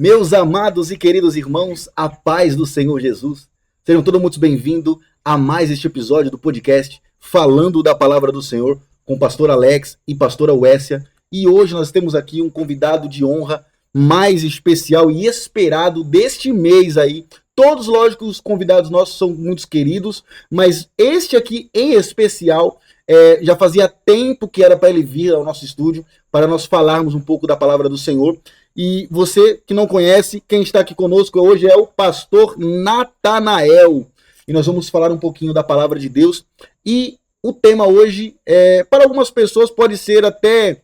Meus amados e queridos irmãos, a paz do Senhor Jesus. Sejam todos muito bem-vindos a mais este episódio do podcast Falando da Palavra do Senhor com o pastor Alex e pastora Wessia. E hoje nós temos aqui um convidado de honra mais especial e esperado deste mês aí. Todos, lógico, os convidados nossos são muito queridos, mas este aqui em especial, já fazia tempo que era para ele vir ao nosso estúdio para nós falarmos um pouco da Palavra do Senhor. E você que não conhece, quem está aqui conosco hoje é o pastor Natanael. E nós vamos falar um pouquinho da Palavra de Deus. E o tema hoje, para algumas pessoas pode ser até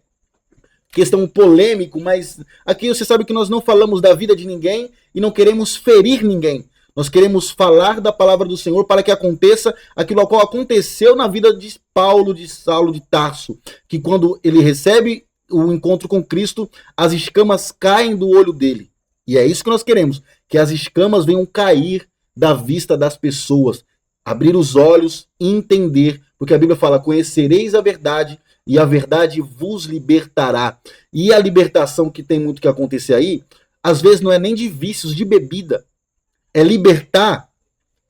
questão polêmico, mas aqui você sabe que nós não falamos da vida de ninguém e não queremos ferir ninguém. Nós queremos falar da Palavra do Senhor para que aconteça aquilo qual aconteceu na vida de Paulo, de Saulo de Tarso, que quando ele recebe o encontro com Cristo, as escamas caem do olho dele. E é isso que nós queremos, que as escamas venham cair da vista das pessoas, abrir os olhos e entender, porque a Bíblia fala, conhecereis a verdade e a verdade vos libertará. E a libertação que tem muito que acontecer aí, às vezes não é nem de vícios de bebida, é libertar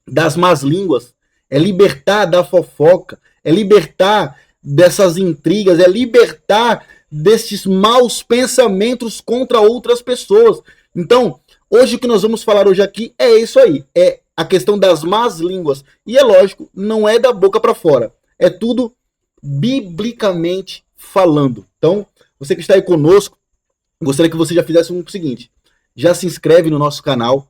das más línguas, é libertar da fofoca, é libertar dessas intrigas, é libertar destes maus pensamentos contra outras pessoas. Então, hoje o que nós vamos falar hoje aqui é isso aí, é a questão das más línguas. E é lógico, não é da boca para fora, é tudo biblicamente falando. Então, você que está aí conosco, gostaria que você já fizesse o seguinte, já se inscreve no nosso canal,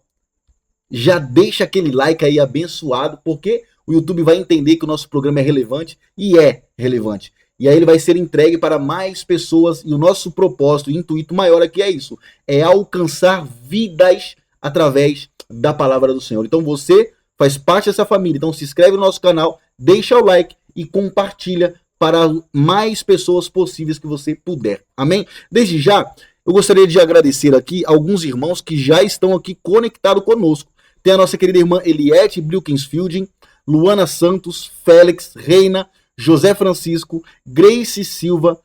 já deixa aquele like aí abençoado, porque o YouTube vai entender que o nosso programa é relevante, e é relevante. E aí ele vai ser entregue para mais pessoas, e o nosso propósito, o intuito maior aqui é isso, é alcançar vidas através da Palavra do Senhor. Então você faz parte dessa família, então se inscreve no nosso canal, deixa o like e compartilha para mais pessoas possíveis que você puder. Amém? Desde já, eu gostaria de agradecer aqui alguns irmãos que já estão aqui conectados conosco. Tem a nossa querida irmã Eliette Brilkensfielding, Luana Santos, Félix, Reina, José Francisco, Grace Silva,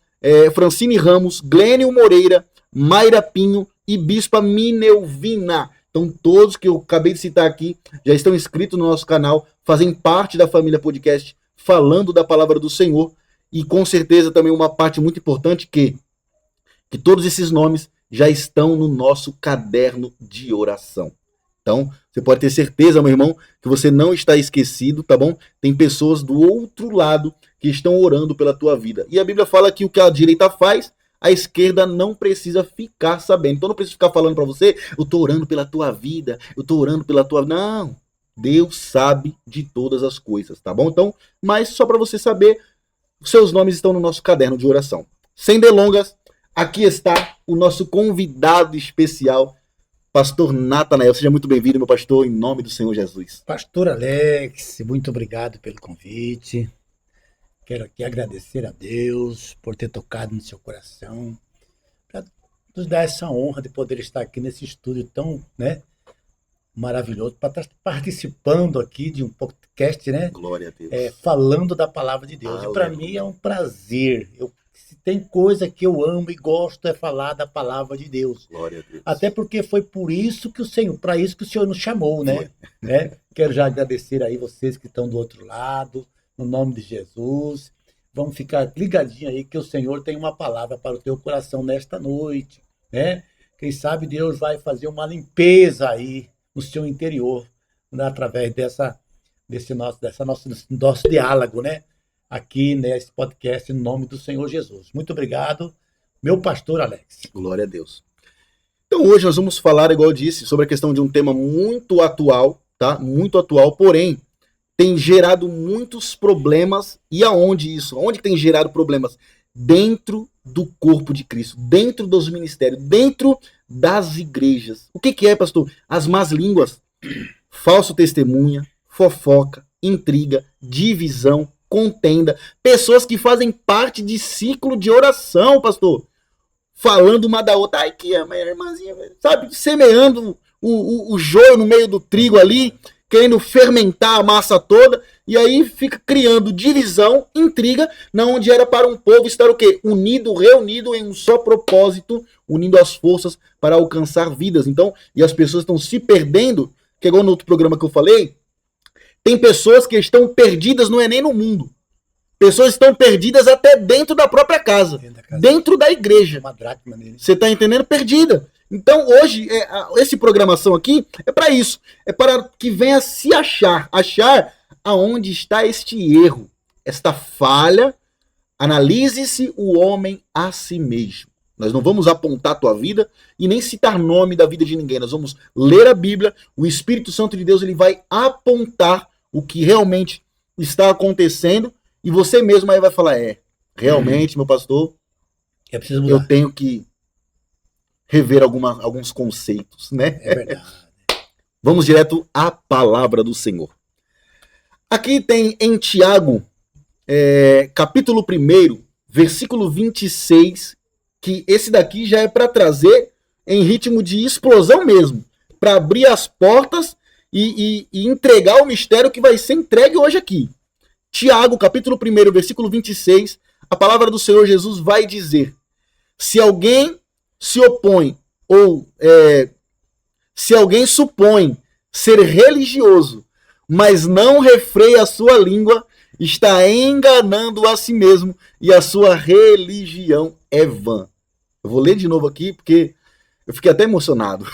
Francine Ramos, Glênio Moreira, Mayra Pinho e Bispa Minelvina. Então todos que eu acabei de citar aqui já estão inscritos no nosso canal, fazem parte da família podcast Falando da Palavra do Senhor. E com certeza também uma parte muito importante que todos esses nomes já estão no nosso caderno de oração. Então, você pode ter certeza, meu irmão, que você não está esquecido, tá bom? Tem pessoas do outro lado que estão orando pela tua vida. E a Bíblia fala que o que a direita faz, a esquerda não precisa ficar sabendo. Então não precisa ficar falando para você, eu estou orando pela tua vida, eu estou orando pela tua... Não, Deus sabe de todas as coisas, tá bom? Então, mas só para você saber, os seus nomes estão no nosso caderno de oração. Sem delongas, aqui está o nosso convidado especial, pastor Natanael. Seja muito bem-vindo, meu pastor, em nome do Senhor Jesus. Pastor Alex, muito obrigado pelo convite. Quero aqui agradecer a Deus por ter tocado no seu coração, para nos dar essa honra de poder estar aqui nesse estúdio tão, maravilhoso, para estar participando aqui de um podcast, Glória a Deus. Falando da Palavra de Deus. Aleluia. E para mim é um prazer. Se tem coisa que eu amo e gosto é falar da Palavra de Deus. Glória a Deus. Até porque foi por isso que para isso que o Senhor nos chamou, né? Quero já agradecer aí vocês que estão do outro lado, no nome de Jesus. Vamos ficar ligadinhos aí que o Senhor tem uma palavra para o teu coração nesta noite, né? Quem sabe Deus vai fazer uma limpeza aí no seu interior, através desse nosso diálogo, né? Aqui nesse podcast, em nome do Senhor Jesus. Muito obrigado, meu pastor Alex. Glória a Deus. Então hoje nós vamos falar, igual eu disse, sobre a questão de um tema muito atual, tá? Muito atual, porém, tem gerado muitos problemas. E aonde isso? Onde tem gerado problemas? Dentro do corpo de Cristo, dentro dos ministérios, dentro das igrejas. O que é, pastor? As más línguas, falso testemunha, fofoca, intriga, divisão, contenda, pessoas que fazem parte de ciclo de oração, pastor, falando uma da outra, ai que ama a irmãzinha, sabe, semeando o joio no meio do trigo ali, querendo fermentar a massa toda, E aí fica criando divisão, intriga, na onde era para um povo estar o quê? Unido, reunido em um só propósito, unindo as forças para alcançar vidas. Então, e as pessoas estão se perdendo, que igual no outro programa que eu falei, tem pessoas que estão perdidas, não é nem no mundo. Pessoas estão perdidas até dentro da própria casa, dentro da igreja. Uma dracma nele. Você está entendendo? Perdida. Então hoje, essa programação aqui é para isso. É para que venha se achar aonde está este erro, esta falha. Analise-se o homem a si mesmo. Nós não vamos apontar a tua vida e nem citar nome da vida de ninguém. Nós vamos ler a Bíblia, o Espírito Santo de Deus ele vai apontar o que realmente está acontecendo e você mesmo aí vai falar, realmente, meu pastor, eu tenho que rever alguns conceitos, né? É verdade. Vamos direto à palavra do Senhor. Aqui tem em Tiago, capítulo 1, versículo 26, que esse daqui já é para trazer em ritmo de explosão mesmo, para abrir as portas e entregar o mistério que vai ser entregue hoje aqui. Tiago, capítulo 1, versículo 26, a palavra do Senhor Jesus vai dizer: se alguém se opõe, ou se alguém supõe ser religioso, mas não refreia a sua língua, está enganando a si mesmo e a sua religião é vã. Eu vou ler de novo aqui porque eu fiquei até emocionado.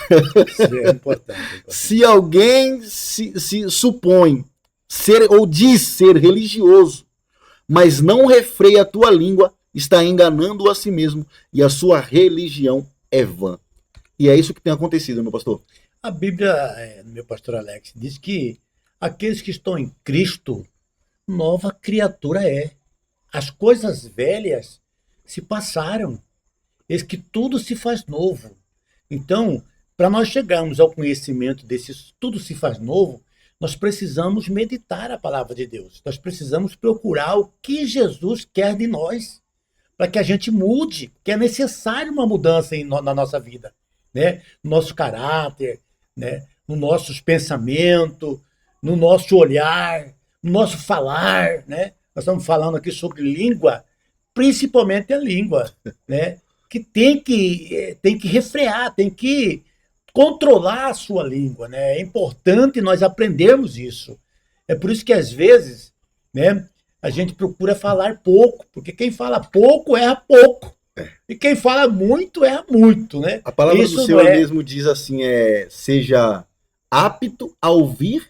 É importante. Se alguém se supõe ser ou diz ser religioso, mas não refreia a tua língua, está enganando a si mesmo e a sua religião é vã. E é isso que tem acontecido, meu pastor. A Bíblia, meu pastor Alex, diz que aqueles que estão em Cristo, nova criatura é. As coisas velhas se passaram. Eis que tudo se faz novo. Então, para nós chegarmos ao conhecimento desse tudo se faz novo, nós precisamos meditar a palavra de Deus. Nós precisamos procurar o que Jesus quer de nós, para que a gente mude, que é necessário uma mudança na nossa vida, né? No nosso caráter, né? No nossos pensamentos, no nosso olhar, no nosso falar, né? Nós estamos falando aqui sobre língua, principalmente a língua, né? Que tem que refrear, tem que controlar a sua língua, né? É importante nós aprendermos isso. É por isso que às vezes, né, a gente procura falar pouco, porque quem fala pouco erra pouco. E quem fala muito erra muito, né? A palavra isso do Senhor mesmo diz assim, seja apto a ouvir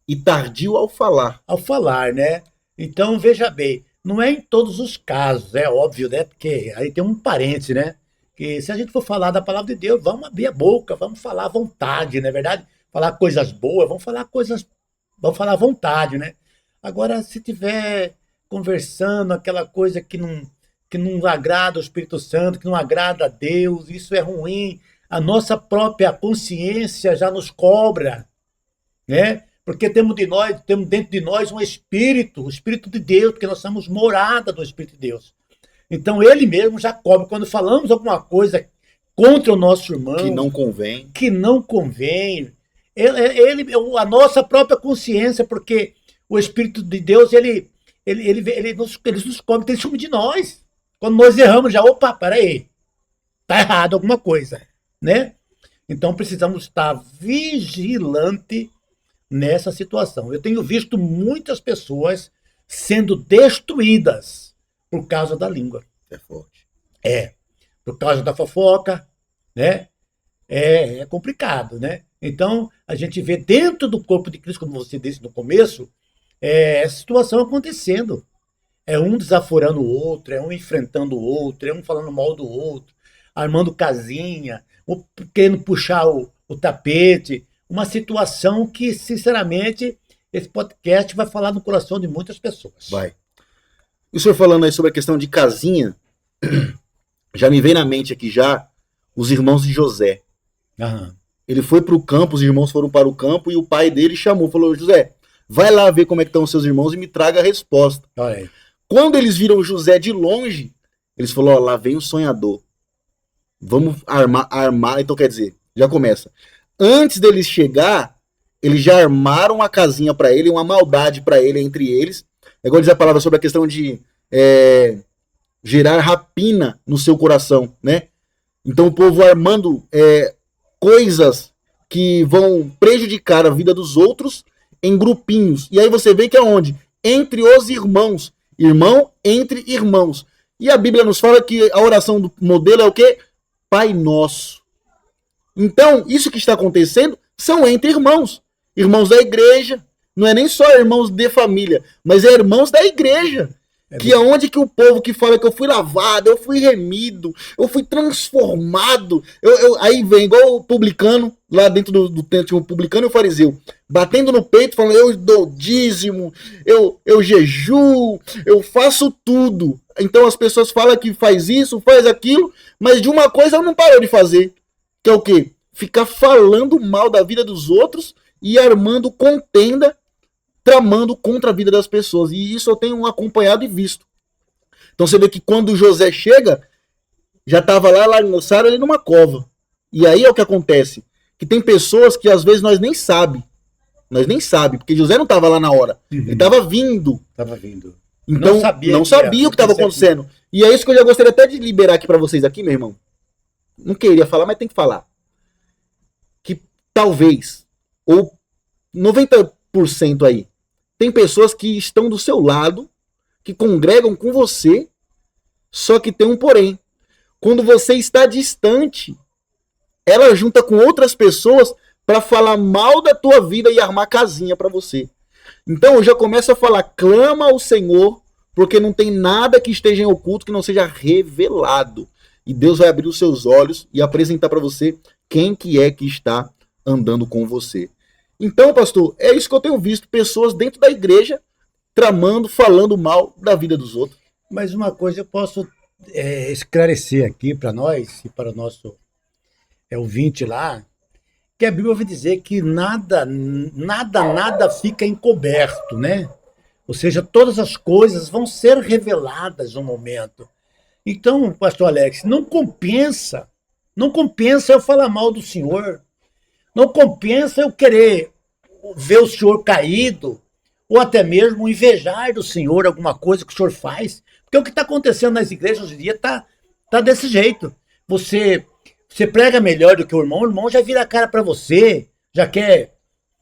e tardio ao falar. Ao falar, né? Então, veja bem, não é em todos os casos, é óbvio, né? Porque aí tem um parêntese, né? Que se a gente for falar da palavra de Deus, vamos abrir a boca, vamos falar à vontade, não é verdade? Falar coisas boas, vamos falar à vontade, né? Agora, se tiver conversando aquela coisa que não agrada o Espírito Santo, que não agrada a Deus, isso é ruim, a nossa própria consciência já nos cobra, né? Porque temos dentro de nós um Espírito, o Espírito de Deus, porque nós somos morada do Espírito de Deus. Então ele mesmo já cobra quando falamos alguma coisa contra o nosso irmão. Que não convém. A nossa própria consciência, porque o Espírito de Deus, ele nos cobra, tem ciúme de nós. Quando nós erramos, já, opa, peraí, tá errado alguma coisa, né? Então precisamos estar vigilante nessa situação. Eu tenho visto muitas pessoas sendo destruídas por causa da língua. É forte. Por causa da fofoca, né? É complicado, né? Então, a gente vê dentro do corpo de Cristo, como você disse no começo, essa situação acontecendo. É um desaforando o outro, é um enfrentando o outro, é um falando mal do outro, armando casinha, querendo puxar o tapete. Uma situação que, sinceramente, esse podcast vai falar no coração de muitas pessoas. Vai. E o senhor falando aí sobre a questão de casinha, já me vem na mente aqui os irmãos de José. Aham. Ele foi para o campo, os irmãos foram para o campo e o pai dele chamou, falou: José, vai lá ver como é que estão os seus irmãos e me traga a resposta. Olha aí. Quando eles viram José de longe, eles falaram: lá vem o sonhador. Vamos armar. Então quer dizer, já começa. Antes deles chegar, eles já armaram uma casinha para ele, uma maldade para ele entre eles. É igual diz a palavra sobre a questão de gerar rapina no seu coração, né? Então o povo armando coisas que vão prejudicar a vida dos outros em grupinhos. E aí você vê que é onde? Entre os irmãos. Irmão entre irmãos. E a Bíblia nos fala que a oração do modelo é o quê? Pai Nosso. Então, isso que está acontecendo são entre irmãos. Irmãos da igreja. Não é nem só irmãos de família, mas é irmãos da igreja. Que é onde que o povo que fala que eu fui lavado, eu fui remido, eu fui transformado. Aí vem igual o publicano, lá dentro do templo, o publicano e o fariseu, batendo no peito, falando, eu dou dízimo, eu jejuo, eu faço tudo. Então as pessoas falam que faz isso, faz aquilo, mas de uma coisa ela não parou de fazer. Que é o quê? Ficar falando mal da vida dos outros e armando contenda, tramando contra a vida das pessoas. E isso eu tenho acompanhado e visto. Então você vê que quando José chega, já estava lá lançaram ele numa cova. E aí é o que acontece. Que tem pessoas que às vezes nós nem sabe. Nós nem sabe, porque José não estava lá na hora. Uhum. Ele estava vindo. Estava vindo. Então não sabia o que estava acontecendo. E é isso que eu já gostaria até de liberar aqui para vocês aqui, meu irmão. Não queria falar, mas tem que falar. Que talvez, ou 90% aí, tem pessoas que estão do seu lado, que congregam com você, só que tem um porém. Quando você está distante, ela junta com outras pessoas para falar mal da tua vida e armar casinha para você. Então eu já começo a falar, clama ao Senhor, porque não tem nada que esteja em oculto que não seja revelado. E Deus vai abrir os seus olhos e apresentar para você quem que é que está andando com você. Então, pastor, é isso que eu tenho visto, pessoas dentro da igreja tramando, falando mal da vida dos outros. Mas uma coisa eu posso esclarecer aqui para nós e para o nosso ouvinte lá, que a Bíblia vai dizer que nada fica encoberto, né? Ou seja, todas as coisas vão ser reveladas no momento. Então, pastor Alex, não compensa eu falar mal do senhor. Não compensa eu querer ver o senhor caído, ou até mesmo invejar do senhor alguma coisa que o senhor faz. Porque o que está acontecendo nas igrejas hoje em dia está desse jeito. Você prega melhor do que o irmão já vira a cara para você, já quer,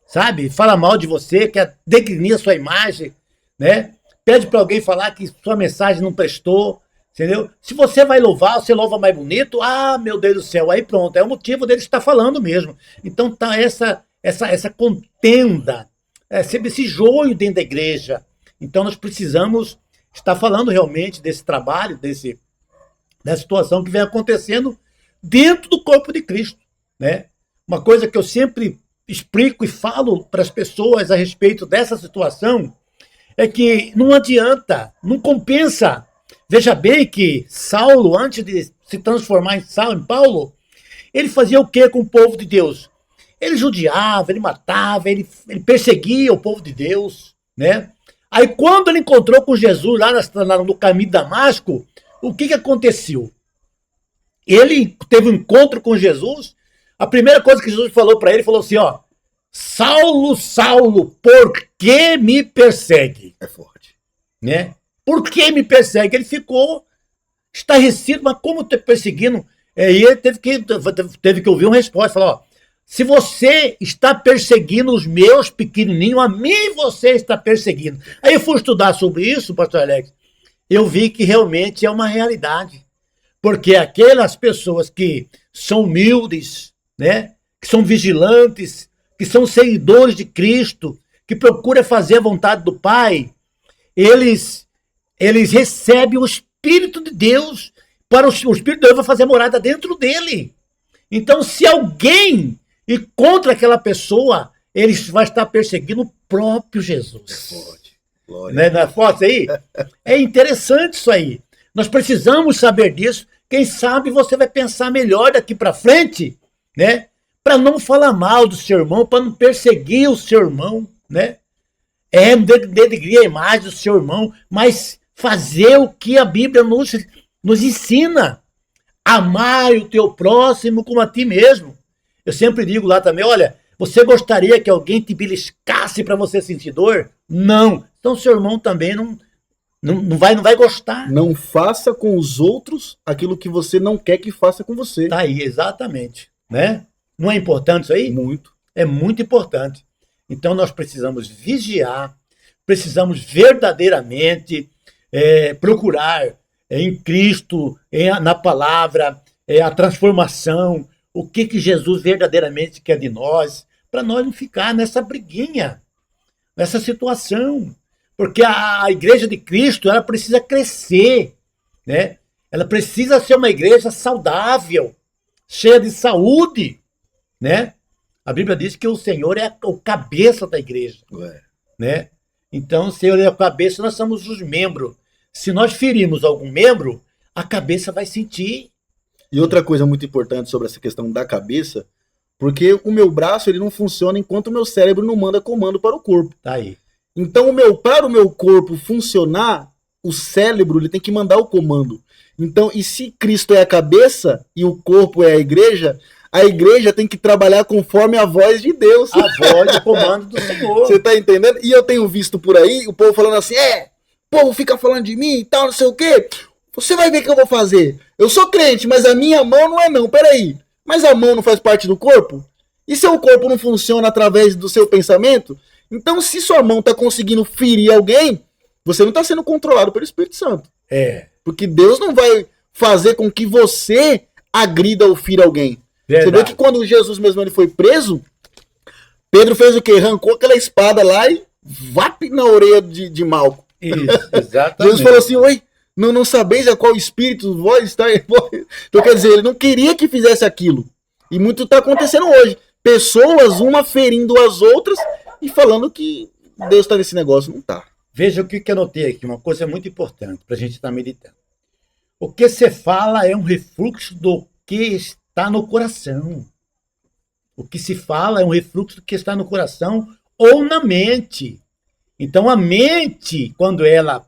sabe, fala mal de você, quer degrinir a sua imagem, né? Pede para alguém falar que sua mensagem não prestou, entendeu? Se você vai louvar, você louva mais bonito, meu Deus do céu, aí pronto, é o motivo dele estar falando mesmo. Então tá essa contenda, esse joio dentro da igreja. Então nós precisamos estar falando realmente desse trabalho, dessa situação que vem acontecendo dentro do corpo de Cristo, né? Uma coisa que eu sempre explico e falo para as pessoas a respeito dessa situação é que não adianta, não compensa. Veja bem que Saulo, antes de se transformar em Paulo, ele fazia o que com o povo de Deus? Ele judiava, ele matava, ele perseguia o povo de Deus, né? Aí quando ele encontrou com Jesus lá no caminho de Damasco, o que aconteceu? Ele teve um encontro com Jesus, a primeira coisa que Jesus falou para ele, falou assim, ó, Saulo, Saulo, por que me persegue? É forte. Né? Por que me persegue? Ele ficou estarrecido, mas como está perseguindo? E ele teve que ouvir uma resposta, falou, ó, se você está perseguindo os meus pequenininhos, a mim você está perseguindo. Aí eu fui estudar sobre isso, pastor Alex, eu vi que realmente é uma realidade. Porque aquelas pessoas que são humildes, né, que são vigilantes, que são seguidores de Cristo, que procuram fazer a vontade do Pai, eles recebem o Espírito de Deus, o Espírito de Deus vai fazer morada dentro dele. Então, se alguém ir contra aquela pessoa, ele vai estar perseguindo o próprio Jesus. É forte. Glória. Né? Não é forte aí? É interessante isso aí. Nós precisamos saber disso. Quem sabe você vai pensar melhor daqui para frente, né? Para não falar mal do seu irmão, para não perseguir o seu irmão, né? Denegrir a imagem do seu irmão, mas fazer o que a Bíblia nos ensina. Amar o teu próximo como a ti mesmo. Eu sempre digo lá também, olha, Você gostaria que alguém te beliscasse para você sentir dor? Não. Então seu irmão também não vai gostar. Não faça com os outros aquilo que você não quer que faça com você. Tá aí, exatamente. Né? Não é importante isso aí? Muito. É muito importante. Então nós precisamos vigiar, precisamos verdadeiramente procurar em Cristo, na palavra, a transformação, o que Jesus verdadeiramente quer de nós, para nós não ficar nessa briguinha, nessa situação. Porque a igreja de Cristo, ela precisa crescer, né? Ela precisa ser uma igreja saudável, cheia de saúde, né? A Bíblia diz que o Senhor é o cabeça da igreja, né? Então, o Senhor é o cabeça, nós somos os membros. Se nós ferirmos algum membro, a cabeça vai sentir. E outra coisa muito importante sobre essa questão da cabeça, porque o meu braço ele não funciona enquanto o meu cérebro não manda comando para o corpo. Tá aí. Então, para o meu corpo funcionar, o cérebro ele tem que mandar o comando. Então, e se Cristo é a cabeça e o corpo é a igreja tem que trabalhar conforme a voz de Deus. A voz, o comando do Senhor. Você tá entendendo? E eu tenho visto por aí o povo falando assim, o povo fica falando de mim e tal, não sei o quê. Você vai ver o que eu vou fazer. Eu sou crente, mas a minha mão não é não. Peraí, mas a mão não faz parte do corpo? E seu corpo não funciona através do seu pensamento? Então, se sua mão está conseguindo ferir alguém, você não está sendo controlado pelo Espírito Santo. Porque Deus não vai fazer com que você agrida ou fira alguém. Verdade. Você vê que quando Jesus mesmo ele foi preso, Pedro fez o quê? Arrancou aquela espada lá e vap na orelha de Malco. Isso, exatamente. Jesus falou assim, oi, não sabeis a qual espírito vós está... Então, quer dizer, ele não queria que fizesse aquilo. E muito está acontecendo hoje. Pessoas, uma ferindo as outras e falando que Deus está nesse negócio. Não está. Veja o que eu anotei aqui, uma coisa muito importante para a gente estar meditando. O que você fala é um refluxo do que está no coração. O que se fala é um refluxo do que está no coração ou na mente. Então, a mente, quando ela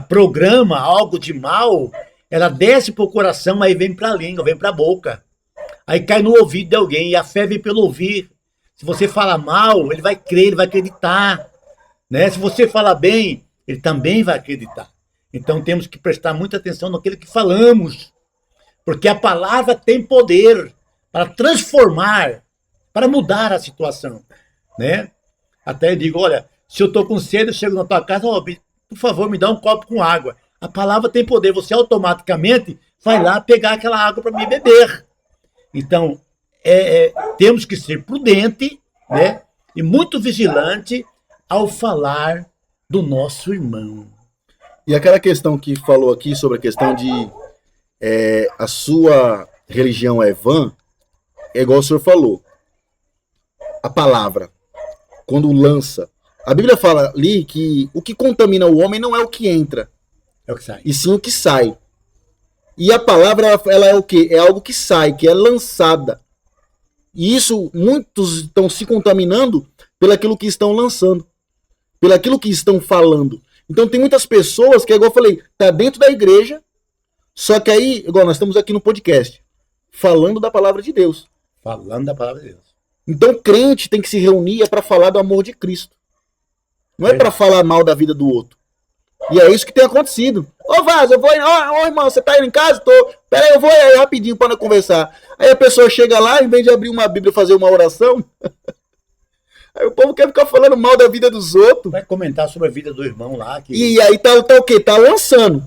programa algo de mal, ela desce para o coração, aí vem para a língua, vem para a boca. Aí cai no ouvido de alguém, e a fé vem pelo ouvir. Se você fala mal, ele vai crer, ele vai acreditar. Né? Se você fala bem, ele também vai acreditar. Então temos que prestar muita atenção naquilo que falamos. Porque a palavra tem poder para transformar, para mudar a situação. Né? Até eu digo, olha, se eu estou com sede, eu chego na tua casa, por favor, me dá um copo com água. A palavra tem poder, você automaticamente vai lá pegar aquela água para me beber. Então, temos que ser prudente, né? E muito vigilante ao falar do nosso irmão. E aquela questão que falou aqui sobre a questão de a sua religião é vã, é igual o senhor falou. A palavra, quando lança, a Bíblia fala ali que o que contamina o homem não é o que entra, é o que sai. E sim o que sai. E a palavra, ela é o quê? É algo que sai, que é lançada. E isso, muitos estão se contaminando pelaquilo que estão lançando, pelaquilo que estão falando. Então tem muitas pessoas que, igual eu falei, tá dentro da igreja, só que aí, igual nós estamos aqui no podcast, falando da palavra de Deus. Falando da palavra de Deus. Então crente tem que se reunir para falar do amor de Cristo. Não é para falar mal da vida do outro. E é isso que tem acontecido. Ô Vaz, eu vou... Ô irmão, você tá indo em casa? Tô. Pera aí, eu vou aí rapidinho para nós conversar. Aí a pessoa chega lá, em vez de abrir uma Bíblia e fazer uma oração... Aí o povo quer ficar falando mal da vida dos outros. Vai comentar sobre a vida do irmão lá. E aí tá o quê? Tá lançando.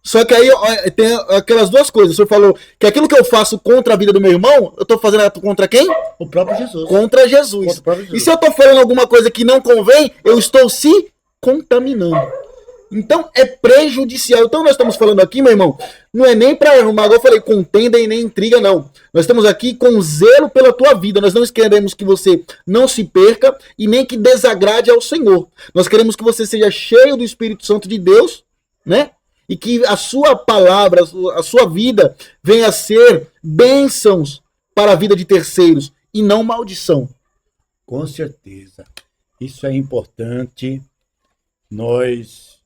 Só que aí tem aquelas duas coisas. O senhor falou que aquilo que eu faço contra a vida do meu irmão, eu tô fazendo contra quem? O próprio Jesus. Contra Jesus. Contra o próprio Jesus. E se eu tô falando alguma coisa que não convém, eu estou se contaminando. Então é prejudicial. Então nós estamos falando aqui, meu irmão, não é nem para arrumar, igual eu falei, contenda e nem intriga, não. Nós estamos aqui com zelo pela tua vida. Nós não queremos que você não se perca e nem que desagrade ao Senhor. Nós queremos que você seja cheio do Espírito Santo de Deus, né? E que a sua palavra, a sua vida venha a ser bênçãos para a vida de terceiros e não maldição. Com certeza. Isso é importante nós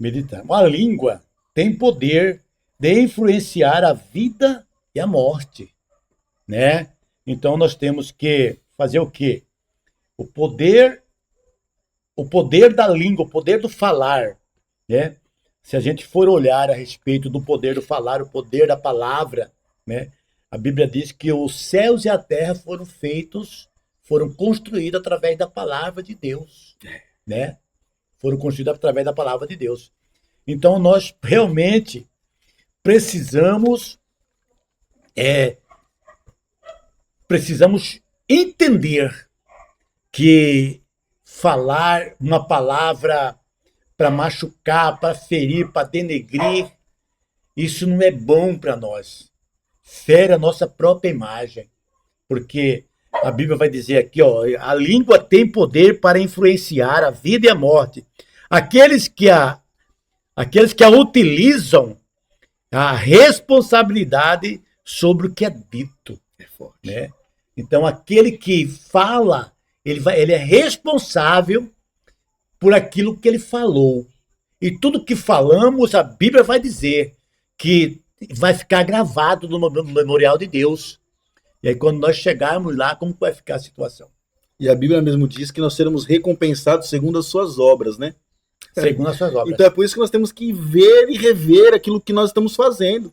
meditarmos. A língua tem poder de influenciar a vida e a morte, né? Então nós temos que fazer o quê? O poder da língua, o poder do falar, né? Se a gente for olhar a respeito do poder do falar, o poder da palavra, né? A Bíblia diz que os céus e a terra foram construídos através da palavra de Deus, né? Foram construídos através da palavra de Deus. Então, nós realmente precisamos entender que falar uma palavra para machucar, para ferir, para denegrir, isso não é bom para nós. Fere a nossa própria imagem. Porque a Bíblia vai dizer aqui, ó, a língua tem poder para influenciar a vida e a morte. Aqueles que a utilizam, a responsabilidade sobre o que é dito. É forte. Né? Então, aquele que fala, ele é responsável por aquilo que ele falou. E tudo que falamos, a Bíblia vai dizer que vai ficar gravado no memorial de Deus. E aí, quando nós chegarmos lá, como vai ficar a situação? E a Bíblia mesmo diz que nós seremos recompensados segundo as suas obras, né? Segundo as suas obras. Então é por isso que nós temos que ver e rever aquilo que nós estamos fazendo.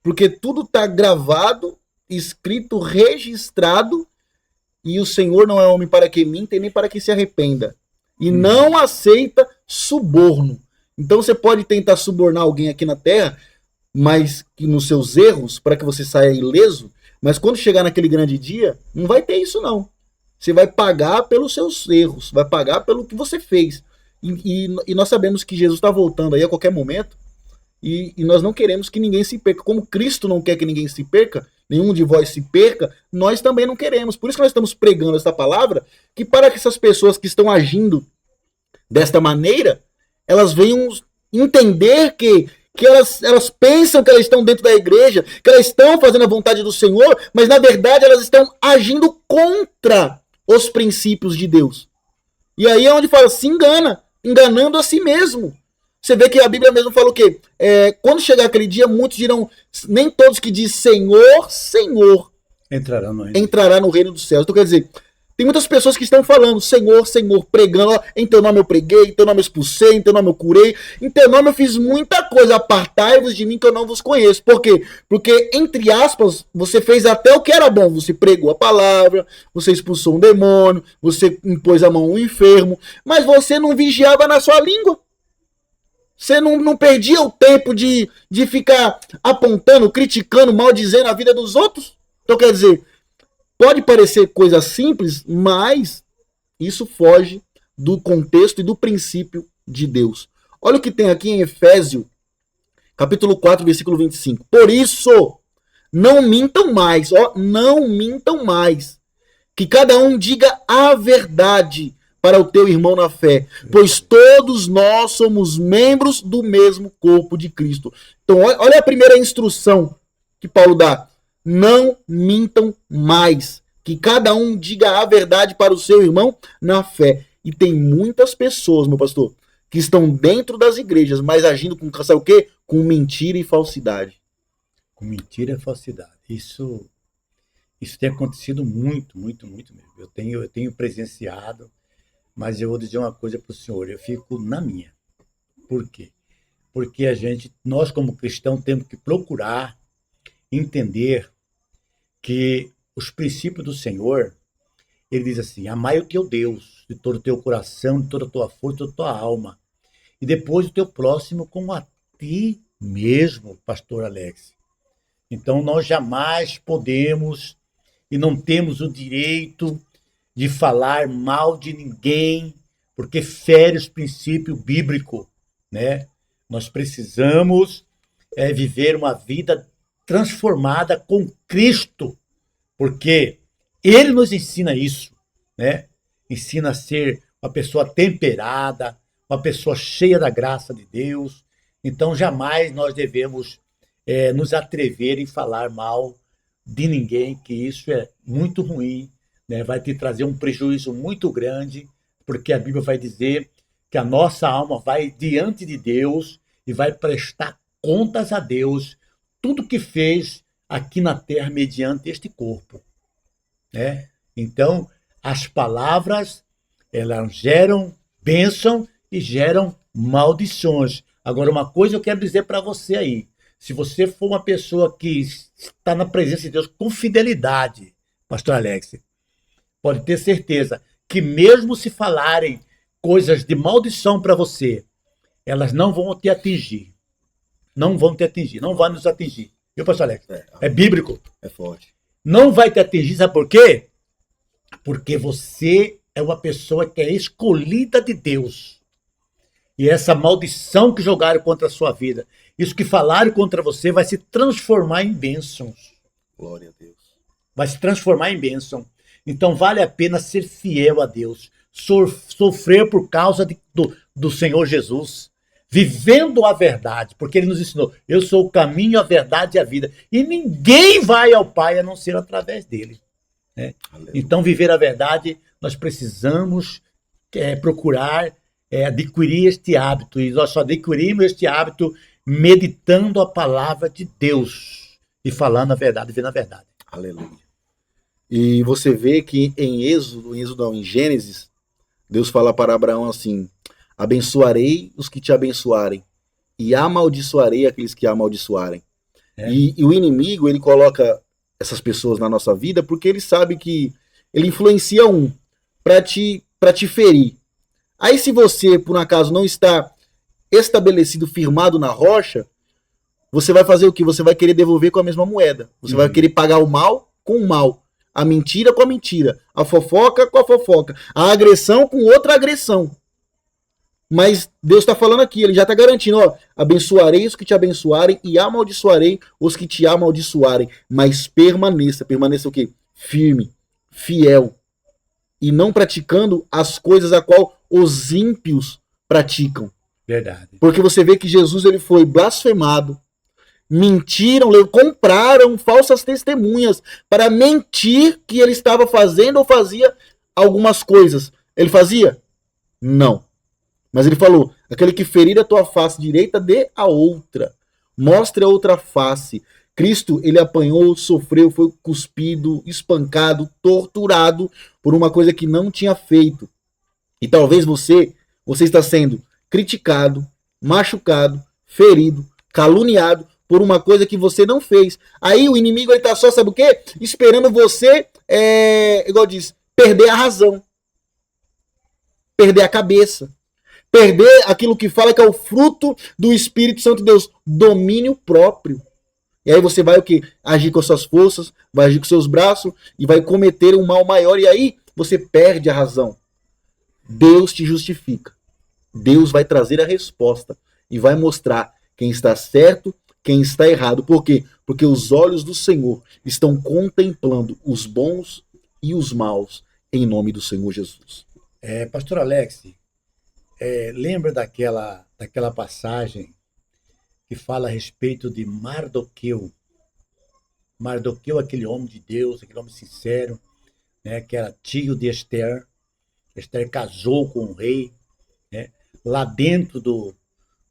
Porque tudo está gravado, escrito, registrado, e o Senhor não é homem para que minta e nem para que se arrependa. E não aceita suborno. Então você pode tentar subornar alguém aqui na Terra, mas que nos seus erros, para que você saia ileso, mas quando chegar naquele grande dia, não vai ter isso não. Você vai pagar pelos seus erros, vai pagar pelo que você fez. E nós sabemos que Jesus está voltando aí a qualquer momento, e nós não queremos que ninguém se perca. Como Cristo não quer que ninguém se perca, nenhum de vós se perca, nós também não queremos. Por isso que nós estamos pregando essa palavra, que para que essas pessoas que estão agindo desta maneira, elas venham entender que elas pensam que elas estão dentro da igreja, que elas estão fazendo a vontade do Senhor, mas na verdade elas estão agindo contra os princípios de Deus. E aí é onde fala, se engana, enganando a si mesmo. Você vê que a Bíblia mesmo falou que quando chegar aquele dia, muitos dirão, nem todos que dizem Senhor, Senhor, entrará no reino dos céus. Então quer dizer, tem muitas pessoas que estão falando Senhor, Senhor, pregando, ó, em teu nome eu preguei, em teu nome eu expulsei, em teu nome eu curei, em teu nome eu fiz muita coisa, apartai-vos de mim que eu não vos conheço. Por quê? Porque, entre aspas, você fez até o que era bom, você pregou a palavra, você expulsou um demônio, você impôs a mão a um enfermo, mas você não vigiava na sua língua. Você não perdia o tempo de ficar apontando, criticando, maldizendo a vida dos outros? Então quer dizer, pode parecer coisa simples, mas isso foge do contexto e do princípio de Deus. Olha o que tem aqui em Efésios, capítulo 4, versículo 25. Por isso, não mintam mais, não mintam mais, que cada um diga a verdade para o teu irmão na fé, pois todos nós somos membros do mesmo corpo de Cristo. Então, olha a primeira instrução que Paulo dá. Não mintam mais, que cada um diga a verdade para o seu irmão na fé. E tem muitas pessoas, meu pastor, que estão dentro das igrejas, mas agindo com, sabe o quê? Com mentira e falsidade. Com mentira e falsidade. Isso tem acontecido muito, muito, muito mesmo. Eu tenho presenciado, mas eu vou dizer uma coisa para o senhor, eu fico na minha. Por quê? Porque nós como cristãos temos que procurar entender que os princípios do Senhor, ele diz assim, amai o teu Deus de todo o teu coração, de toda a tua força, de toda a tua alma. E depois o teu próximo como a ti mesmo, pastor Alex. Então nós jamais podemos e não temos o direito de falar mal de ninguém, porque fere os princípios bíblicos, né? Nós precisamos viver uma vida transformada com Cristo, porque Ele nos ensina isso, né? Ensina a ser uma pessoa temperada, uma pessoa cheia da graça de Deus. Então, jamais nós devemos nos atrever em falar mal de ninguém, que isso é muito ruim, né? Vai te trazer um prejuízo muito grande, porque a Bíblia vai dizer que a nossa alma vai diante de Deus e vai prestar contas a Deus tudo que fez aqui na terra mediante este corpo, né? Então, As palavras, elas geram bênção e geram maldições. Agora, uma coisa eu quero dizer para você aí. Se você for uma pessoa que está na presença de Deus com fidelidade, pastor Alex, pode ter certeza que mesmo se falarem coisas de maldição para você, elas não vão te atingir. Não vão te atingir, não vão nos atingir. Viu, pastor Alex? É bíblico. É forte. Não vai te atingir, sabe por quê? Porque você é uma pessoa que é escolhida de Deus. E essa maldição que jogaram contra a sua vida, isso que falaram contra você, vai se transformar em bênçãos. Glória a Deus. Vai se transformar em bênção. Então vale a pena ser fiel a Deus. Sofrer por causa do Senhor Jesus. Vivendo a verdade, porque Ele nos ensinou. Eu sou o caminho, a verdade e a vida. E ninguém vai ao Pai a não ser através dele. Né? Então, viver a verdade, nós precisamos procurar adquirir este hábito. E nós só adquirimos este hábito meditando a palavra de Deus e falando a verdade, vivendo a verdade. Aleluia. E você vê que em Gênesis, Deus fala para Abraão assim: abençoarei os que te abençoarem e amaldiçoarei aqueles que amaldiçoarem. E o inimigo, ele coloca essas pessoas na nossa vida porque ele sabe que ele influencia para te ferir. Aí se você, por um acaso, não está estabelecido, firmado na rocha, você vai fazer o quê? Você vai querer devolver com a mesma moeda. Você vai querer pagar o mal com o mal. A mentira com a mentira. A fofoca com a fofoca. A agressão com outra agressão. Mas Deus está falando aqui, Ele já está garantindo, ó, abençoarei os que te abençoarem e amaldiçoarei os que te amaldiçoarem. Mas permaneça o quê? Firme, fiel. E não praticando as coisas a qual os ímpios praticam. Verdade. Porque você vê que Jesus ele foi blasfemado, mentiram, compraram falsas testemunhas para mentir que ele estava fazendo ou fazia algumas coisas. Ele fazia? Não. Mas ele falou, aquele que ferir a tua face direita, dê a outra. Mostre a outra face. Cristo, ele apanhou, sofreu, foi cuspido, espancado, torturado por uma coisa que não tinha feito. E talvez você está sendo criticado, machucado, ferido, caluniado por uma coisa que você não fez. Aí o inimigo ele tá só, sabe o quê? Esperando você, igual diz, perder a razão. Perder a cabeça. Perder aquilo que fala que é o fruto do Espírito Santo de Deus. Domínio próprio. E aí você vai o quê? Agir com as suas forças, vai agir com seus braços e vai cometer um mal maior. E aí você perde a razão. Deus te justifica. Deus vai trazer a resposta e vai mostrar quem está certo, quem está errado. Por quê? Porque os olhos do Senhor estão contemplando os bons e os maus em nome do Senhor Jesus. Pastor Alex, lembra daquela passagem que fala a respeito de Mardoqueu? Mardoqueu, aquele homem de Deus, aquele homem sincero, né, que era tio de Esther. Esther casou com o rei, né? Lá dentro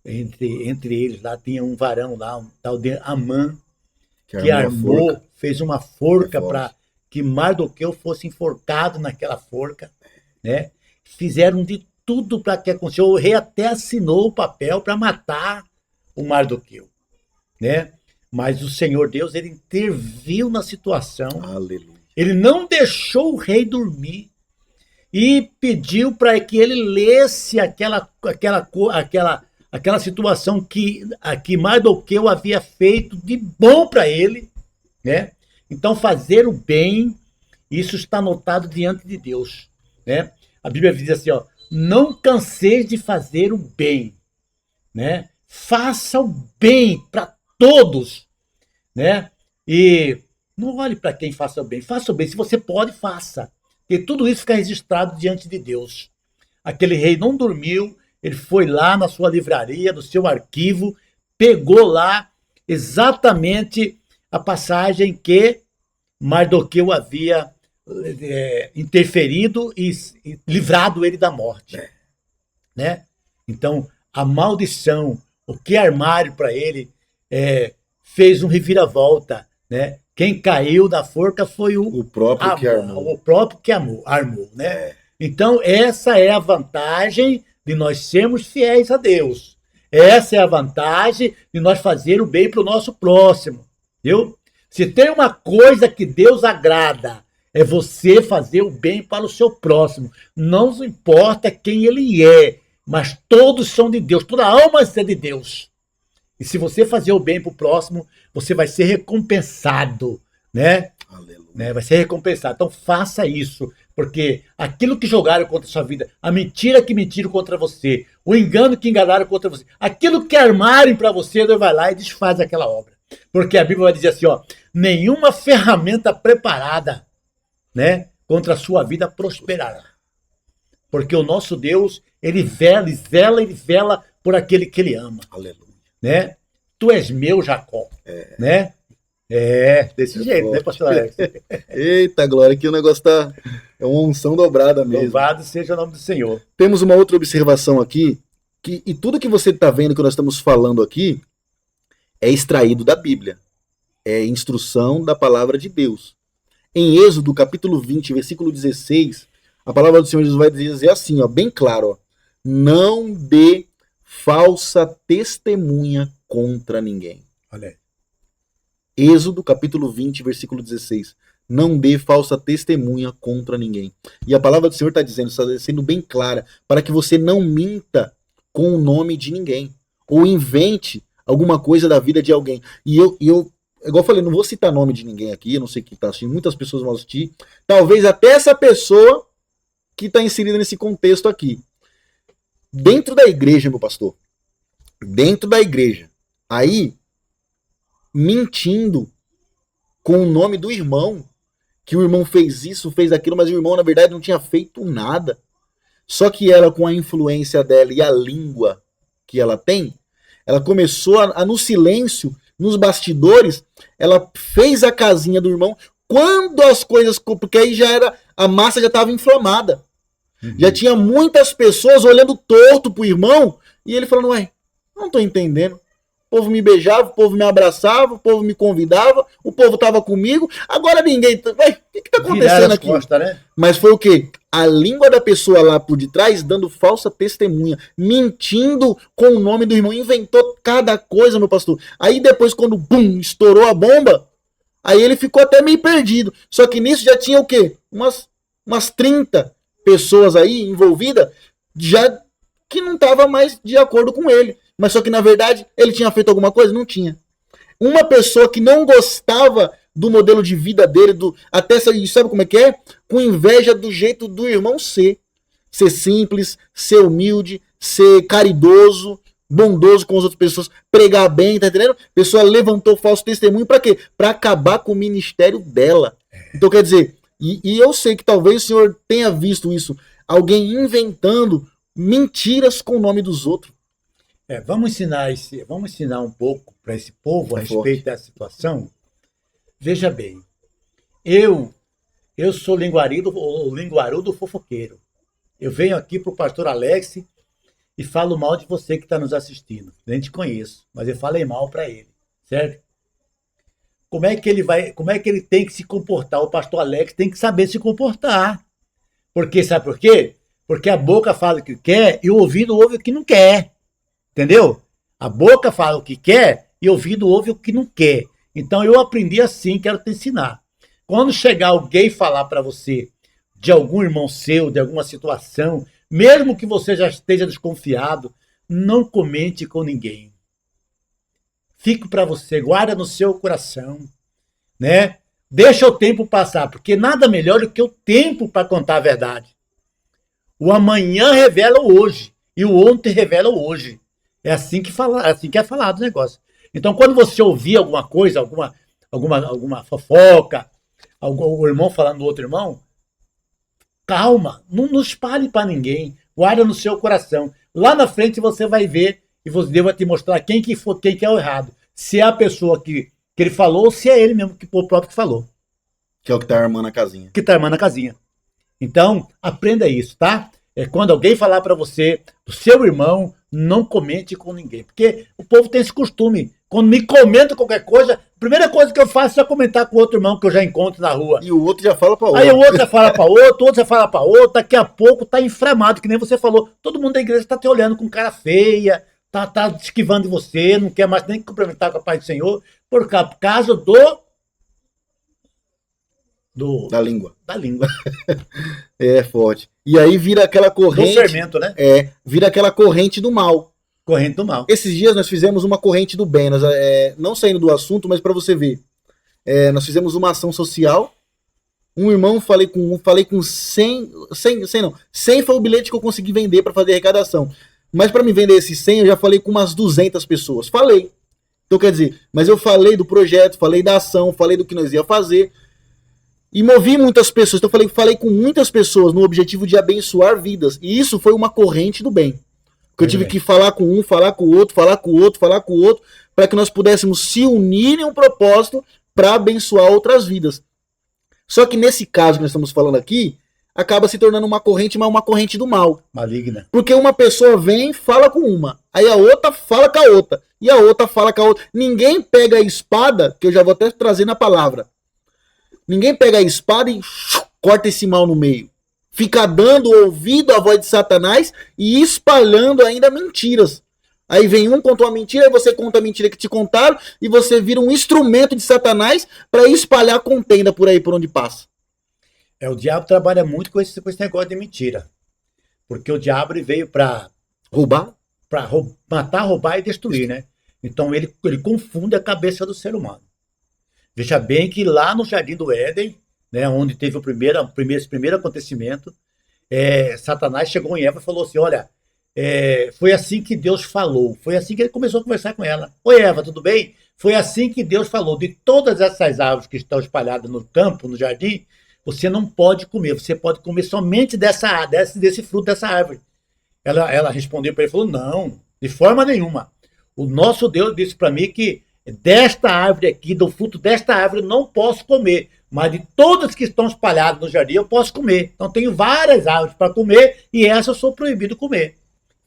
entre eles, lá tinha um varão lá, um tal de Amã, que armou, fez uma forca para que Mardoqueu fosse enforcado naquela forca, né? Fizeram de tudo para que acontecesse. O rei até assinou o papel para matar o Mardoqueu, né? Mas o Senhor Deus, ele interviu na situação. Aleluia. Ele não deixou o rei dormir e pediu para que ele lesse aquela situação que Mardoqueu havia feito de bom para ele, né? Então, fazer o bem, isso está anotado diante de Deus, né? A Bíblia diz assim, ó, não canseis de fazer o bem, né? Faça o bem para todos, né? E não olhe para quem faça o bem. Faça o bem. Se você pode, faça. Porque tudo isso fica registrado diante de Deus. Aquele rei não dormiu. Ele foi lá na sua livraria, no seu arquivo, pegou lá exatamente a passagem que Mardoqueu havia interferido e livrado ele da morte, né? Então, a maldição, o que armaram para ele, fez um reviravolta. né? Quem caiu da forca foi O próprio que armou. o próprio que armou, né? Então, essa é a vantagem de nós sermos fiéis a Deus. Essa é a vantagem de nós fazer o bem para o nosso próximo, viu? Se tem uma coisa que Deus agrada, é você fazer o bem para o seu próximo. Não importa quem ele é, mas todos são de Deus, toda alma é de Deus. E se você fazer o bem para o próximo, você vai ser recompensado, né? Aleluia. Vai ser recompensado. Então faça isso, porque aquilo que jogaram contra a sua vida, a mentira que mentiram contra você, o engano que enganaram contra você, aquilo que armarem para você, Deus vai lá e desfaz aquela obra. Porque a Bíblia vai dizer assim, ó, nenhuma ferramenta preparada, né, contra a sua vida prosperará. Porque o nosso Deus, ele vela por aquele que ele ama. Aleluia. Né? Tu és meu, Jacó. Né? Desse jeito, forte. né, pastor Alex? Eita, glória, que o negócio tá... É uma unção dobrada mesmo. Louvado seja o nome do Senhor. Temos uma outra observação aqui, e tudo que você está vendo que nós estamos falando aqui é extraído da Bíblia. É instrução da palavra de Deus. Em Êxodo, capítulo 20, versículo 16, a palavra do Senhor Jesus vai dizer assim, ó, bem claro, ó, não dê falsa testemunha contra ninguém. Olha aí. Êxodo, capítulo 20, versículo 16. Não dê falsa testemunha contra ninguém. E a palavra do Senhor está dizendo, está sendo bem clara, para que você não minta com o nome de ninguém, ou invente alguma coisa da vida de alguém. E eu igual eu falei, não vou citar nome de ninguém aqui, eu não sei quem está assistindo, muitas pessoas vão assistir, talvez até essa pessoa que está inserida nesse contexto aqui. Dentro da igreja, meu pastor, dentro da igreja, aí, mentindo com o nome do irmão, que o irmão fez isso, fez aquilo, mas o irmão, na verdade, não tinha feito nada. Só que ela, com a influência dela e a língua que ela tem, ela começou a no silêncio, nos bastidores, ela fez a casinha do irmão, quando as coisas, porque aí já era, a massa já estava inflamada. Já tinha muitas pessoas olhando torto pro irmão, e ele falando, ué, não tô entendendo. O povo me beijava, o povo me abraçava, o povo me convidava, o povo tava comigo, agora ninguém... Ué, o que tá acontecendo aqui? Costas, né? Mas foi o quê? A língua da pessoa lá por detrás dando falsa testemunha, mentindo com o nome do irmão, inventou cada coisa, meu pastor. Aí depois, quando bum, estourou a bomba, aí ele ficou até meio perdido. Só que nisso já tinha o quê? Umas 30 pessoas aí envolvidas, já que não estava mais de acordo com ele. Mas só que, na verdade, ele tinha feito alguma coisa? Não tinha. Uma pessoa que não gostava do modelo de vida dele, até sabe como é que é? Com inveja do jeito do irmão ser. Ser simples, ser humilde, ser caridoso, bondoso com as outras pessoas, pregar bem, tá entendendo? A pessoa levantou falso testemunho pra quê? Pra acabar com o ministério dela. Então, quer dizer, e eu sei que talvez o senhor tenha visto isso, alguém inventando mentiras com o nome dos outros. Vamos ensinar um pouco para esse povo a respeito dessa situação. Veja bem, eu sou linguarudo fofoqueiro. Eu venho aqui para o pastor Alex e falo mal de você que está nos assistindo. Eu nem te conheço, mas eu falei mal para ele, certo? Como é que ele tem que se comportar? O pastor Alex tem que saber se comportar. Porque, sabe por quê? Porque a boca fala o que quer e o ouvido ouve o que não quer. Entendeu? A boca fala o que quer e o ouvido ouve o que não quer. Então eu aprendi assim, quero te ensinar. Quando chegar alguém falar para você de algum irmão seu, de alguma situação, mesmo que você já esteja desconfiado, não comente com ninguém. Fique para você, guarda no seu coração, né? Deixa o tempo passar, porque nada melhor do que o tempo para contar a verdade. O amanhã revela o hoje e o ontem revela o hoje. É assim que é falado o negócio. Então, quando você ouvir alguma coisa, alguma fofoca, o irmão falando do outro irmão, calma, não espalhe para ninguém, guarda no seu coração. Lá na frente você vai ver e Deus vai te mostrar quem que é o errado. Se é a pessoa que ele falou ou se é ele mesmo, o próprio que falou. Que é o que tá armando a casinha. Que tá armando a casinha. Então, aprenda isso, tá? Quando alguém falar para você, do seu irmão, não comente com ninguém. Porque o povo tem esse costume. Quando me comenta qualquer coisa, a primeira coisa que eu faço é comentar com outro irmão que eu já encontro na rua. E o outro já fala para outro. Aí o outro já fala para outro, o outro já fala para outro, daqui a pouco tá inflamado, que nem você falou. Todo mundo da igreja tá te olhando com cara feia, tá esquivando de você, não quer mais nem cumprimentar com a paz do Senhor, por causa da língua. Da língua. É forte. E aí vira aquela corrente. Do fermento, né? Vira aquela corrente do mal. Corrente do mal. Esses dias nós fizemos uma corrente do bem. Nós, não saindo do assunto, mas para você ver. Nós fizemos uma ação social. Um irmão, falei com 100 foi o bilhete que eu consegui vender para fazer arrecadação. Mas para me vender esses 100, eu já falei com umas 200 pessoas. Falei. Então quer dizer, mas eu falei do projeto, falei da ação, falei do que nós ia fazer. E movi muitas pessoas. Então falei com muitas pessoas no objetivo de abençoar vidas. E isso foi uma corrente do bem. Porque eu tive que falar com um, falar com o outro, falar com o outro, falar com o outro, para que nós pudéssemos se unir em um propósito para abençoar outras vidas. Só que nesse caso que nós estamos falando aqui, acaba se tornando uma corrente, mas uma corrente do mal. Maligna. Porque uma pessoa vem, fala com uma, aí a outra fala com a outra, e a outra fala com a outra. Ninguém pega a espada, que eu já vou até trazer na palavra. Ninguém pega a espada e corta esse mal no meio. Fica dando ouvido à voz de Satanás e espalhando ainda mentiras. Aí vem um, conta uma mentira, aí você conta a mentira que te contaram e você vira um instrumento de Satanás para espalhar contenda por aí, por onde passa. O diabo trabalha muito com esse negócio de mentira. Porque o diabo veio para roubar, matar, roubar e destruir, né? Então ele confunde a cabeça do ser humano. Veja bem que lá no Jardim do Éden, né, onde teve esse primeiro acontecimento, Satanás chegou em Eva e falou assim, olha, foi assim que Deus falou, foi assim que ele começou a conversar com ela. Oi Eva, tudo bem? Foi assim que Deus falou, de todas essas árvores que estão espalhadas no campo, no jardim, você não pode comer, você pode comer somente desse fruto dessa árvore. Ela respondeu para ele, falou, não, de forma nenhuma. O nosso Deus disse para mim que desta árvore aqui, do fruto desta árvore, não posso comer. Mas de todas que estão espalhadas no jardim, eu posso comer. Então tenho várias árvores para comer e essa eu sou proibido comer.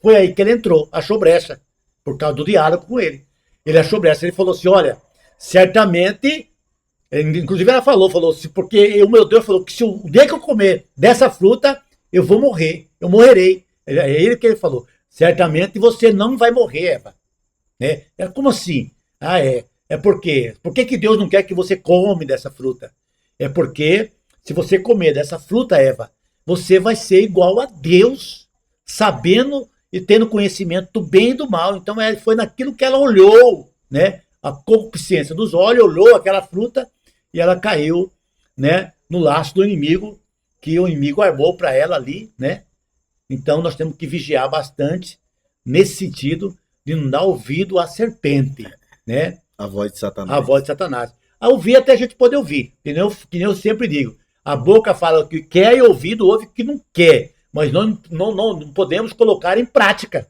Foi aí que ele entrou, achou brecha, por causa do diálogo com ele. Ele achou brecha, ele falou assim, olha, certamente, inclusive ela falou assim, porque o meu Deus falou que se o dia que eu comer dessa fruta, eu vou morrer, eu morrerei. É ele que ele falou, certamente você não vai morrer, Eva. Né? Como assim? É porque, por que Deus não quer que você come dessa fruta? É porque, se você comer dessa fruta, Eva, você vai ser igual a Deus, sabendo e tendo conhecimento do bem e do mal. Então, foi naquilo que ela olhou, né? A concupiscência dos olhos, olhou aquela fruta e ela caiu, né? No laço do inimigo, que o inimigo armou para ela ali, né? Então, nós temos que vigiar bastante nesse sentido de não dar ouvido à serpente, né? A voz de Satanás. A voz de Satanás. A ouvir até a gente pode ouvir. Que nem eu sempre digo. A boca fala o que quer e o ouvido ouve o que não quer. Mas não podemos colocar em prática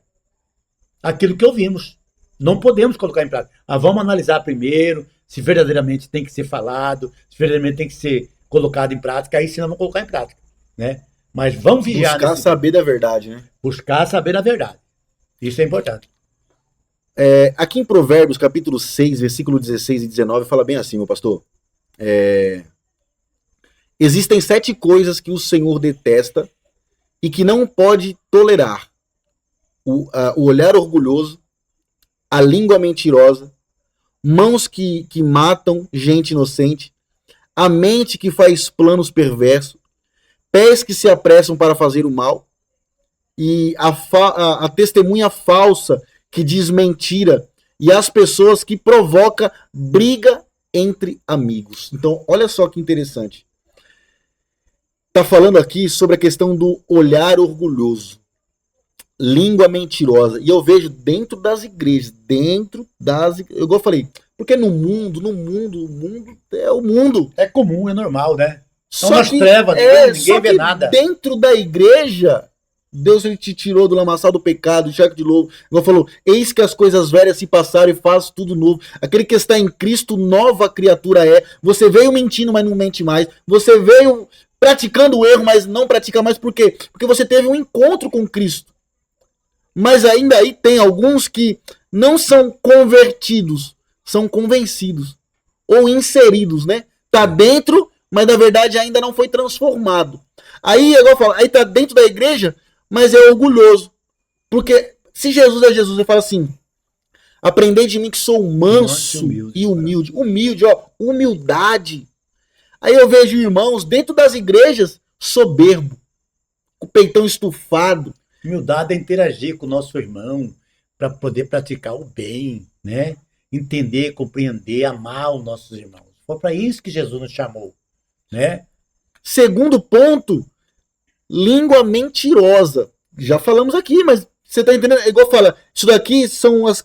aquilo que ouvimos. Não podemos colocar em prática. Vamos analisar primeiro se verdadeiramente tem que ser falado, se verdadeiramente tem que ser colocado em prática. Aí sim nós vamos colocar em prática. Né? Mas vamos vigiar. Buscar saber da verdade, né? Buscar saber da verdade. Isso é importante. Aqui em Provérbios, capítulo 6, versículo 16 e 19, fala bem assim, meu pastor. Existem 7 coisas que o Senhor detesta e que não pode tolerar. O olhar orgulhoso, a língua mentirosa, mãos que matam gente inocente, a mente que faz planos perversos, pés que se apressam para fazer o mal, e a testemunha falsa que diz mentira, e as pessoas que provocam briga entre amigos. Então, olha só que interessante. Está falando aqui sobre a questão do olhar orgulhoso, língua mentirosa. E eu vejo dentro das igrejas, igual eu falei, porque o mundo é o mundo. É comum, é normal, né? Só nas que, trevas, ninguém vê nada. Dentro da igreja, Deus ele te tirou do lamaçal do pecado, do charco de lobo. Igual falou, eis que as coisas velhas se passaram e faço tudo novo. Aquele que está em Cristo, nova criatura é. Você veio mentindo, mas não mente mais. Você veio praticando o erro, mas não pratica mais. Por quê? Porque você teve um encontro com Cristo. Mas ainda aí tem alguns que não são convertidos, são convencidos ou inseridos, né? Tá dentro, mas na verdade ainda não foi transformado. Aí, igual eu falo, aí tá dentro da igreja, mas é orgulhoso. Porque se Jesus é Jesus, ele fala assim: aprendei de mim que sou manso e humilde. Humilde, ó, humildade. Aí eu vejo irmãos dentro das igrejas soberbo, com o peitão estufado. Humildade é interagir com o nosso irmão para poder praticar o bem, né? Entender, compreender, amar os nossos irmãos. Foi para isso que Jesus nos chamou, né? Segundo ponto, língua mentirosa. Já falamos aqui, mas você tá entendendo? É igual fala, isso daqui são as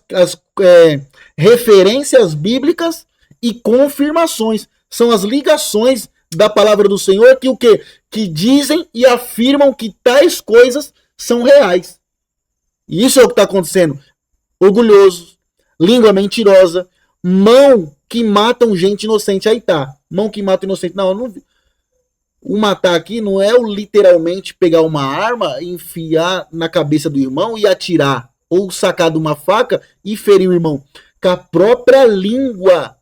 referências bíblicas e confirmações. São as ligações da palavra do Senhor que o quê? Que dizem e afirmam que tais coisas são reais. E isso é o que está acontecendo. Orgulhosos, língua mentirosa, mão que matam gente inocente. Aí tá, mão que mata inocente. Não, eu não vi. O matar aqui não é o literalmente pegar uma arma, enfiar na cabeça do irmão e atirar. Ou sacar de uma faca e ferir o irmão. Com a própria língua.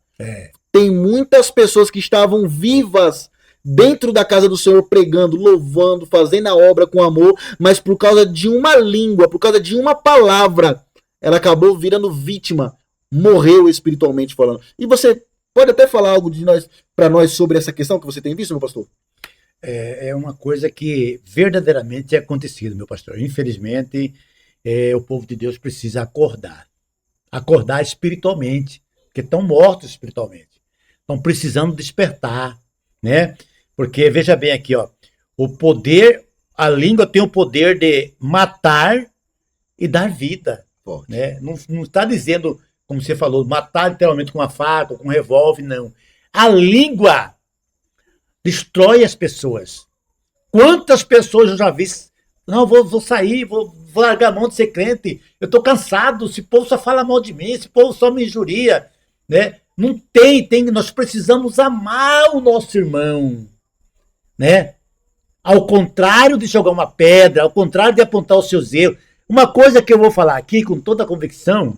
Tem muitas pessoas que estavam vivas dentro da casa do Senhor, pregando, louvando, fazendo a obra com amor, mas por causa de uma língua, por causa de uma palavra, ela acabou virando vítima, morreu espiritualmente falando. E você pode até falar algo de nós para nós sobre essa questão que você tem visto, meu pastor? É uma coisa que verdadeiramente é acontecido, meu pastor. Infelizmente, o povo de Deus precisa acordar. Acordar espiritualmente, porque estão mortos espiritualmente. Estão precisando despertar, né? Porque, veja bem aqui, ó, o poder, a língua tem o poder de matar e dar vida, né? Não está dizendo, como você falou, matar literalmente com uma faca, com um revólver, não. A língua destrói as pessoas. Quantas pessoas eu já vi, não, vou sair, vou largar a mão de ser crente, eu estou cansado, esse povo só fala mal de mim, esse povo só me injuria, né? Não tem, nós precisamos amar o nosso irmão, né? Ao contrário de jogar uma pedra, ao contrário de apontar os seus erros. Uma coisa que eu vou falar aqui com toda a convicção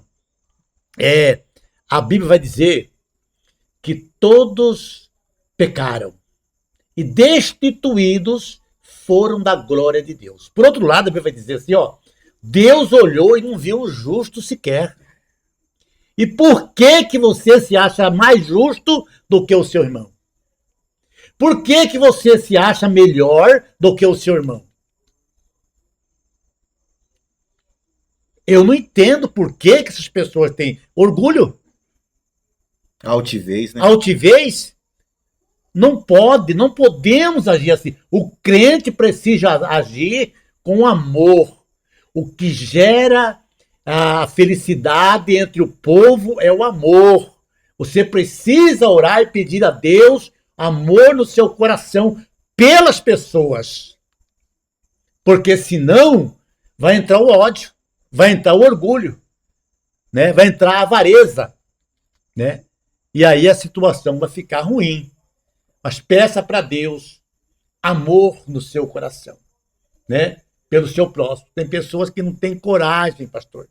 a Bíblia vai dizer que todos pecaram e destituídos foram da glória de Deus. Por outro lado, a Bíblia vai dizer assim, ó, Deus olhou e não viu um justo sequer. E por que você se acha mais justo do que o seu irmão? Por que você se acha melhor do que o seu irmão? Eu não entendo por que essas pessoas têm orgulho. Altivez, né? Altivez. Não podemos agir assim. O crente precisa agir com amor. O que gera a felicidade entre o povo é o amor. Você precisa orar e pedir a Deus amor no seu coração pelas pessoas. Porque senão vai entrar o ódio, vai entrar o orgulho, né? Vai entrar a avareza, né? E aí a situação vai ficar ruim. Mas peça para Deus amor no seu coração, né? Pelo seu próximo. Tem pessoas que não têm coragem, pastor,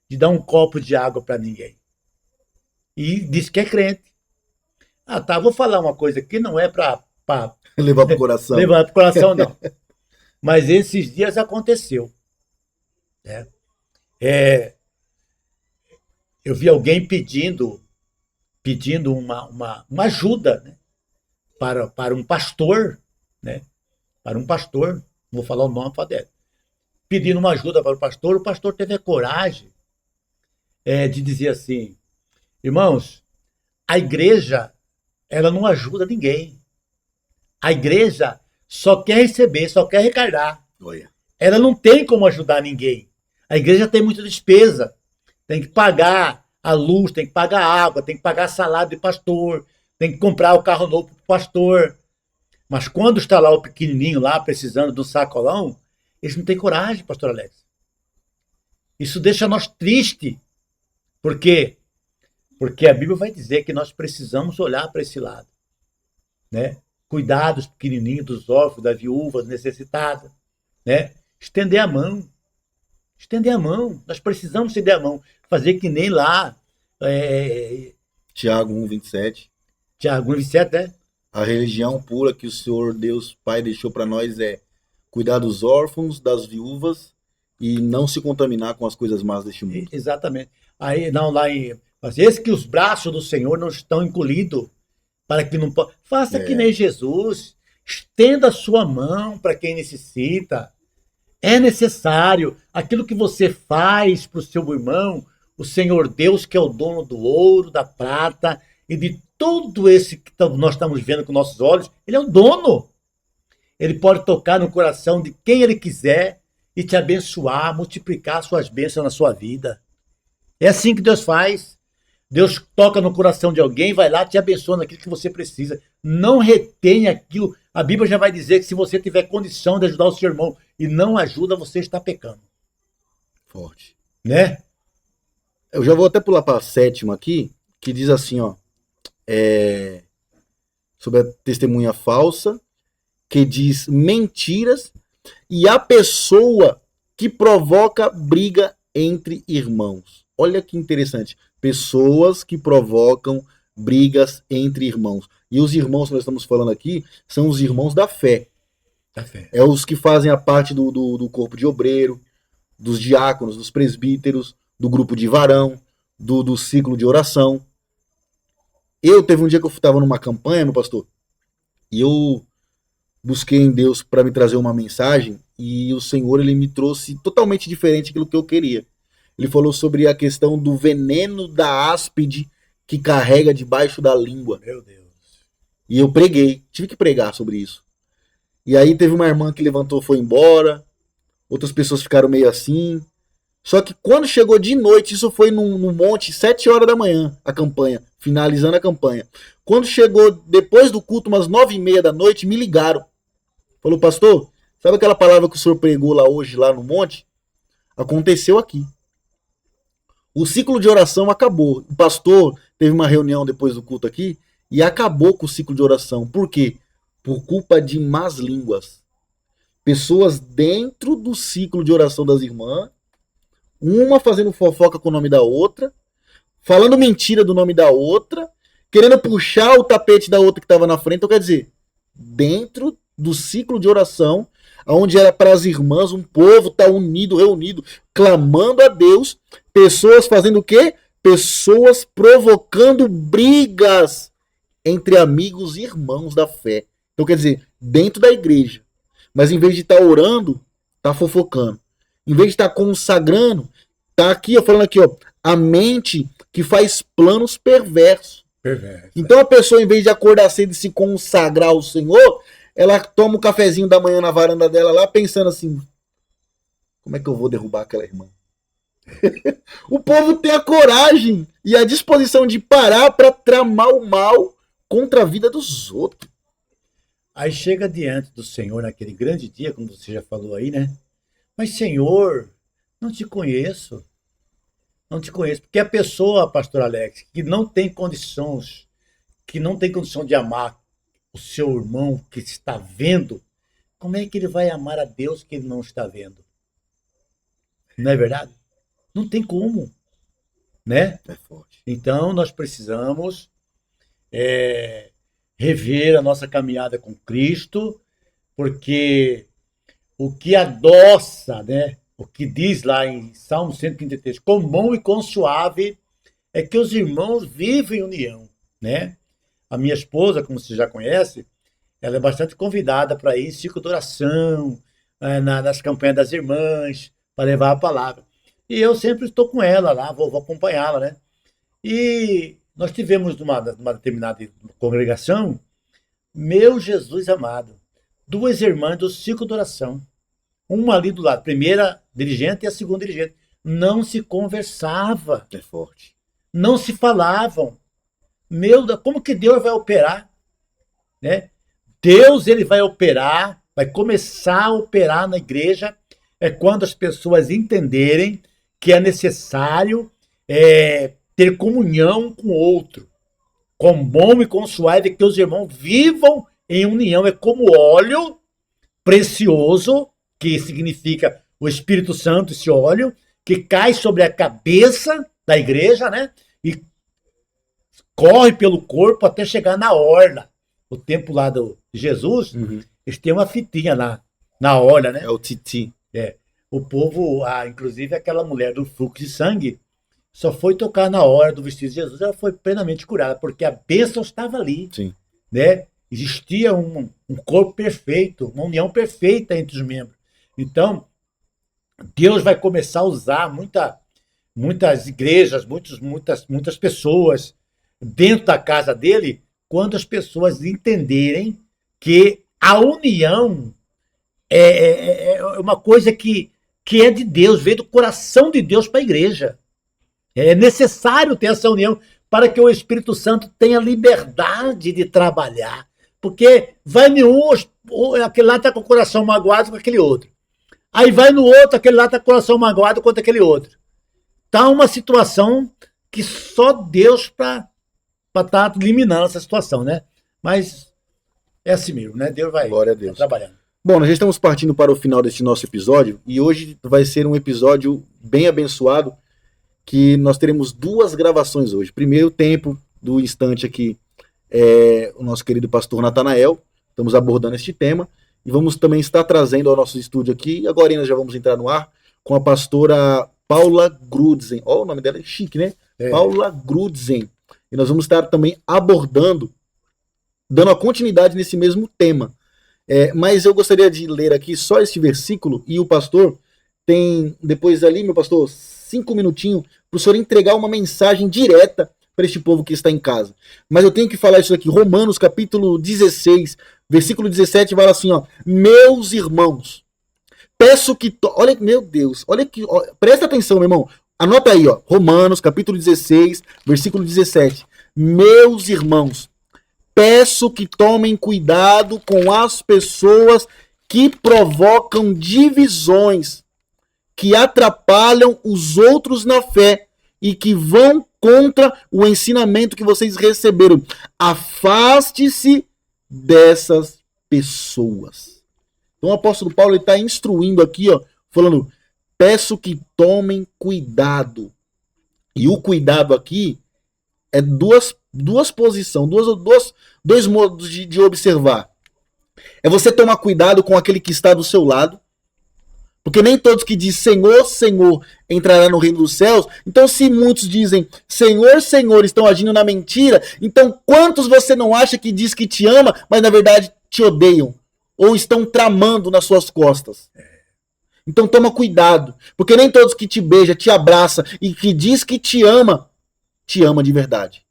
de dar um copo de água para ninguém. E diz que é crente. Ah, tá, vou falar uma coisa que não é para levar pro coração. Levar pro coração, não. Mas esses dias aconteceu. Né? Eu vi alguém pedindo uma ajuda, né? para um pastor, né? Para um pastor, não vou falar o nome, pedindo uma ajuda para o pastor teve a coragem de dizer assim, irmãos, a igreja, ela não ajuda ninguém. A igreja só quer receber, só quer arrecadar. Ela não tem como ajudar ninguém. A igreja tem muita despesa. Tem que pagar a luz, tem que pagar a água, tem que pagar salário de pastor, tem que comprar o carro novo para o pastor. Mas quando está lá o pequenininho lá precisando do sacolão, eles não têm coragem, pastor Alex. Isso deixa nós tristes. Por quê? Porque a Bíblia vai dizer que nós precisamos olhar para esse lado, né? Cuidar dos pequenininhos, dos órfãos, da viúva, necessitada, né? Estender a mão, Estender a mão. Nós precisamos estender a mão. Fazer que nem lá, Tiago 1:27. Tiago 1,27, né? A religião pura que o Senhor Deus Pai deixou para nós é cuidar dos órfãos, das viúvas e não se contaminar com as coisas más deste mundo. Exatamente. Aí, não, lá em. Mas esse que os braços do Senhor não estão encolhidos, para que não possa. Faça que nem Jesus. Estenda a sua mão para quem necessita. É necessário. Aquilo que você faz para o seu irmão, o Senhor Deus, que é o dono do ouro, da prata e de tudo esse que nós estamos vendo com nossos olhos, ele é o dono. Ele pode tocar no coração de quem ele quiser e te abençoar, multiplicar suas bênçãos na sua vida. É assim que Deus faz. Deus toca no coração de alguém, vai lá, te abençoa naquilo que você precisa. Não retém aquilo. A Bíblia já vai dizer que se você tiver condição de ajudar o seu irmão e não ajuda, você está pecando. Forte. Né? Eu já vou até pular para a 7ª aqui, que diz assim, ó, sobre a testemunha falsa, que diz mentiras, e a pessoa que provoca briga entre irmãos. Olha que interessante. Pessoas que provocam brigas entre irmãos. E os irmãos que nós estamos falando aqui são os irmãos da fé. Da fé. É os que fazem a parte do corpo de obreiro, dos diáconos, dos presbíteros, do grupo de varão, do ciclo de oração. Teve um dia que eu estava numa campanha, meu pastor, e eu busquei em Deus para me trazer uma mensagem, e o Senhor ele me trouxe totalmente diferente daquilo que eu queria. Ele falou sobre a questão do veneno da áspide que carrega debaixo da língua. Meu Deus. E eu preguei, tive que pregar sobre isso. E aí teve uma irmã que levantou e foi embora, outras pessoas ficaram meio assim. Só que quando chegou de noite, isso foi num monte, 7 horas da manhã, a campanha, finalizando a campanha. Quando chegou depois do culto, umas 9:30 da noite, me ligaram. Falou, pastor, sabe aquela palavra que o senhor pregou lá hoje, lá no monte? Aconteceu aqui. O ciclo de oração acabou. O pastor teve uma reunião depois do culto aqui e acabou com o ciclo de oração. Por quê? Por culpa de más línguas. Pessoas dentro do ciclo de oração das irmãs, uma fazendo fofoca com o nome da outra, falando mentira do nome da outra, querendo puxar o tapete da outra que estava na frente. Então, quer dizer, dentro do ciclo de oração, onde era para as irmãs, um povo tá unido, reunido, clamando a Deus, pessoas fazendo o quê? Pessoas provocando brigas entre amigos e irmãos da fé. Então, quer dizer, dentro da igreja. Mas em vez de estar orando, tá fofocando. Em vez de estar consagrando, tá aqui, ó, falando aqui, ó, a mente que faz planos perversos. Perverso. Então a pessoa, em vez de acordar cedo e se consagrar ao Senhor, ela toma um cafezinho da manhã na varanda dela lá, pensando assim, como é que eu vou derrubar aquela irmã? O povo tem a coragem e a disposição de parar para tramar o mal contra a vida dos outros. Aí chega diante do Senhor naquele grande dia, como você já falou aí, né? Mas, Senhor, não te conheço. Não te conheço. Porque a pessoa, pastor Alex, que não tem condições, de amar o seu irmão que está vendo, como é que ele vai amar a Deus que ele não está vendo? Não é verdade? Não tem como, né? É forte. Então, nós precisamos rever a nossa caminhada com Cristo, porque o que adoça, né? O que diz lá em Salmo 133, quão bom e quão suave é que os irmãos vivem em união, né? A minha esposa, como você já conhece, ela é bastante convidada para ir em ciclo de oração, nas campanhas das irmãs, para levar a palavra. E eu sempre estou com ela lá, vou acompanhá-la, né? E nós tivemos numa determinada congregação, meu Jesus amado, 2 irmãs do ciclo de oração. Uma ali do lado, primeira dirigente e a segunda dirigente. Não se conversava. É forte. Não se falavam. Meu Deus, como que Deus vai operar? Né? Deus ele vai operar, vai começar a operar na igreja quando as pessoas entenderem que é necessário ter comunhão com o outro. Com bom e com suave, que os irmãos vivam em união. É como óleo precioso, que significa o Espírito Santo, esse óleo, que cai sobre a cabeça da igreja, né? E corre pelo corpo até chegar na orla. O tempo lá de Jesus, eles têm uma fitinha lá, na orla, né? É o titi. O povo, inclusive aquela mulher do fluxo de sangue, só foi tocar na hora do vestido de Jesus, ela foi plenamente curada, porque a bênção estava ali. Sim. Né? Existia um corpo perfeito, uma união perfeita entre os membros. Então, Deus vai começar a usar muitas igrejas, muitas pessoas dentro da casa dele, quando as pessoas entenderem que a união é uma coisa que é de Deus, veio do coração de Deus para a igreja. É necessário ter essa união para que o Espírito Santo tenha liberdade de trabalhar. Porque vai no um, aquele lá está com o coração magoado com aquele outro. Aí vai no outro, aquele lá está com o coração magoado com aquele outro. Está uma situação que só Deus para estar eliminando essa situação, né? Mas é assim mesmo, né? Deus vai Glória a Deus. trabalhando. Bom, nós já estamos partindo para o final deste nosso episódio e hoje vai ser um episódio bem abençoado, que nós teremos 2 gravações hoje. Primeiro tempo do instante aqui é o nosso querido pastor Natanael, estamos abordando este tema, e vamos também estar trazendo ao nosso estúdio aqui, e agora nós já vamos entrar no ar, com a pastora Paula Grudzen. Ó, o nome dela é chique, né? Paula Grudzen. E nós vamos estar também abordando, dando a continuidade nesse mesmo tema. Mas eu gostaria de ler aqui só este versículo, e o pastor tem, depois ali, meu pastor, 5 minutinhos para o senhor entregar uma mensagem direta para este povo que está em casa. Mas eu tenho que falar isso aqui. Romanos capítulo 16, versículo 17, fala assim, ó: meus irmãos, peço que... Olha, meu Deus, olha que... presta atenção, meu irmão. Anota aí, ó. Romanos capítulo 16, versículo 17. Meus irmãos, peço que tomem cuidado com as pessoas que provocam divisões, que atrapalham os outros na fé e que vão contra o ensinamento que vocês receberam. Afaste-se dessas pessoas. Então o apóstolo Paulo está instruindo aqui, ó, falando: peço que tomem cuidado. E o cuidado aqui é duas posições, dois modos de observar. É você tomar cuidado com aquele que está do seu lado, porque nem todos que dizem Senhor, Senhor entrarão no reino dos céus. Então, se muitos dizem Senhor, Senhor, estão agindo na mentira, então quantos você não acha que diz que te ama, mas na verdade te odeiam? Ou estão tramando nas suas costas? Então toma cuidado, porque nem todos que te beija, te abraça e que diz que te ama de verdade.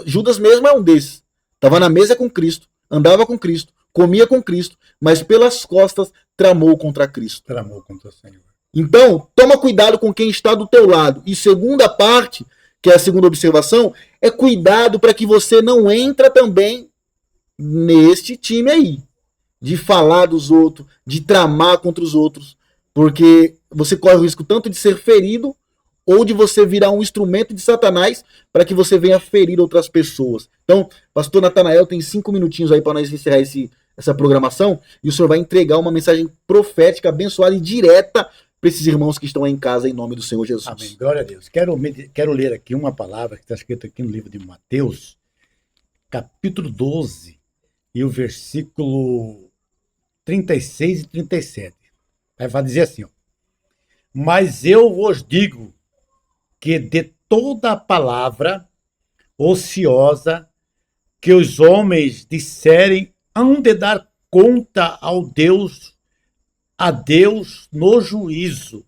Judas mesmo é um desses. Estava na mesa com Cristo, andava com Cristo, comia com Cristo, mas pelas costas tramou contra Cristo. Tramou contra o Senhor. Então, toma cuidado com quem está do teu lado. E segunda parte, que é a segunda observação, é cuidado para que você não entre também neste time aí, de falar dos outros, de tramar contra os outros, porque você corre o risco tanto de ser ferido ou de você virar um instrumento de Satanás para que você venha ferir outras pessoas. Então, pastor Natanael tem 5 minutinhos aí para nós encerrar essa programação, e o senhor vai entregar uma mensagem profética, abençoada e direta para esses irmãos que estão aí em casa, em nome do Senhor Jesus. Amém. Glória a Deus. Quero ler aqui uma palavra que está escrita aqui no livro de Mateus, capítulo 12, e o versículo 36 e 37. Vai dizer assim, ó: mas eu vos digo que de toda palavra ociosa que os homens disserem, hão de dar conta a Deus no juízo.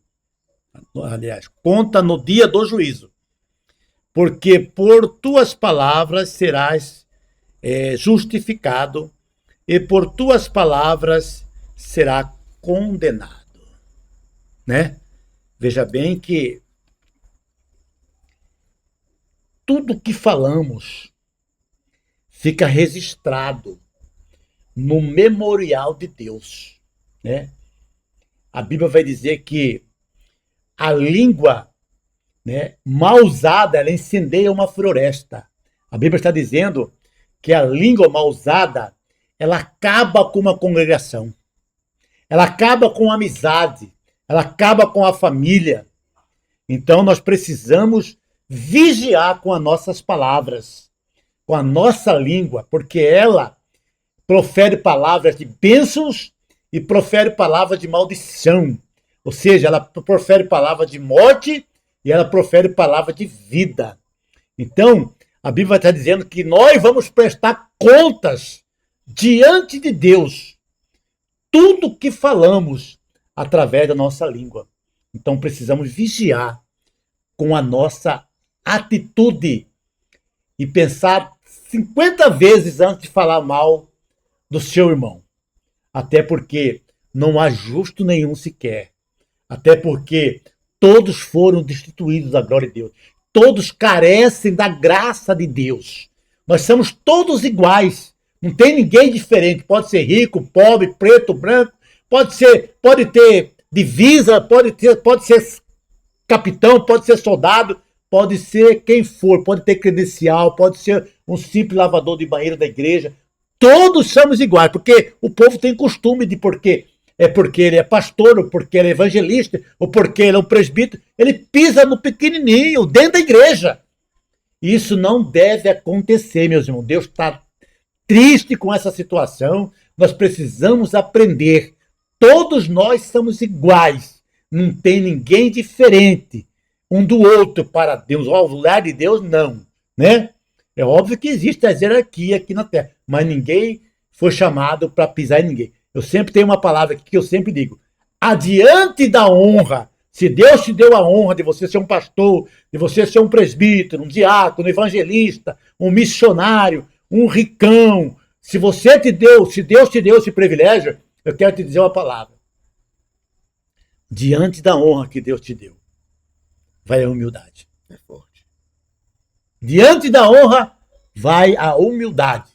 Aliás, conta no dia do juízo. Porque por tuas palavras serás justificado, e por tuas palavras será condenado. Né? Veja bem que tudo que falamos fica registrado no memorial de Deus, né? A Bíblia vai dizer que a língua, né, mal usada, ela incendeia uma floresta. A Bíblia está dizendo que a língua mal usada, ela acaba com uma congregação. ela acaba com a amizade, ela acaba com a família. Então nós precisamos vigiar com as nossas palavras, com a nossa língua, porque ela profere palavras de bênçãos e profere palavras de maldição. Ou seja, ela profere palavras de morte e ela profere palavras de vida. Então, a Bíblia está dizendo que nós vamos prestar contas diante de Deus. Tudo que falamos através da nossa língua. Então, precisamos vigiar com a nossa atitude e pensar 50 vezes antes de falar mal do seu irmão. Até porque não há justo nenhum sequer. Até porque todos foram destituídos da glória de Deus. Todos carecem da graça de Deus. Nós somos todos iguais. Não tem ninguém diferente. Pode ser rico, pobre, preto, branco. Pode ter divisa, pode ser capitão, pode ser soldado, pode ser quem for, pode ter credencial, pode ser um simples lavador de banheiro da igreja. Todos somos iguais, porque o povo tem costume de porque ele é pastor, ou porque ele é evangelista, ou porque ele é um presbítero, ele pisa no pequenininho, dentro da igreja. Isso não deve acontecer, meus irmãos. Deus está triste com essa situação. Nós precisamos aprender. Todos nós somos iguais. Não tem ninguém diferente um do outro para Deus. Ao olhar de Deus, não. Né? É óbvio que existe a hierarquia aqui na Terra, mas ninguém foi chamado para pisar em ninguém. Eu sempre tenho uma palavra aqui que eu sempre digo. Adiante da honra, se Deus te deu a honra de você ser um pastor, de você ser um presbítero, um diácono, um evangelista, um missionário, um ricão, se Deus te deu esse privilégio, eu quero te dizer uma palavra. Diante da honra que Deus te deu, vai a humildade. É forte. Diante da honra, vai a humildade.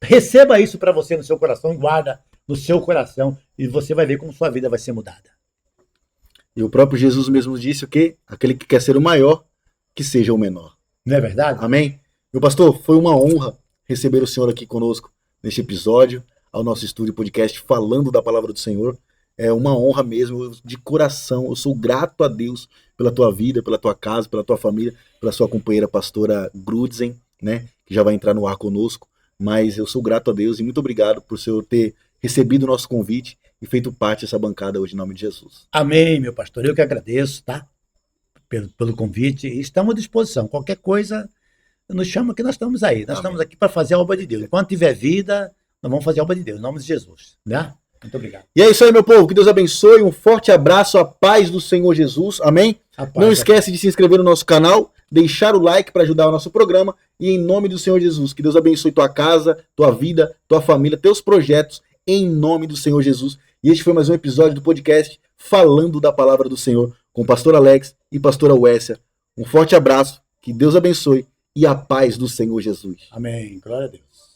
Receba isso para você no seu coração, guarda no seu coração e você vai ver como sua vida vai ser mudada. E o próprio Jesus mesmo disse o quê? Aquele que quer ser o maior, que seja o menor. Não é verdade? Amém? Meu pastor, foi uma honra receber o senhor aqui conosco neste episódio, ao nosso estúdio podcast falando da palavra do Senhor. É uma honra mesmo, de coração. Eu sou grato a Deus pela tua vida, pela tua casa, pela tua família, pela sua companheira pastora Grudzen, né, que já vai entrar no ar conosco. Mas eu sou grato a Deus e muito obrigado por o senhor ter recebido o nosso convite e feito parte dessa bancada hoje, em nome de Jesus. Amém, meu pastor. Eu que agradeço, tá? Pelo convite. E estamos à disposição. Qualquer coisa, nos chama que nós estamos aí. Nós estamos aqui para fazer a obra de Deus. Enquanto tiver vida, nós vamos fazer a obra de Deus, em nome de Jesus. Né? Muito obrigado. E é isso aí, meu povo. Que Deus abençoe. Um forte abraço. A paz do Senhor Jesus. Amém? Não esquece de se inscrever no nosso canal, deixar o like para ajudar o nosso programa. E em nome do Senhor Jesus, que Deus abençoe tua casa, tua vida, tua família, teus projetos, em nome do Senhor Jesus. E este foi mais um episódio do podcast Falando da Palavra do Senhor, com o pastor Alex e pastora Wessia. Um forte abraço, que Deus abençoe e a paz do Senhor Jesus. Amém. Glória a Deus.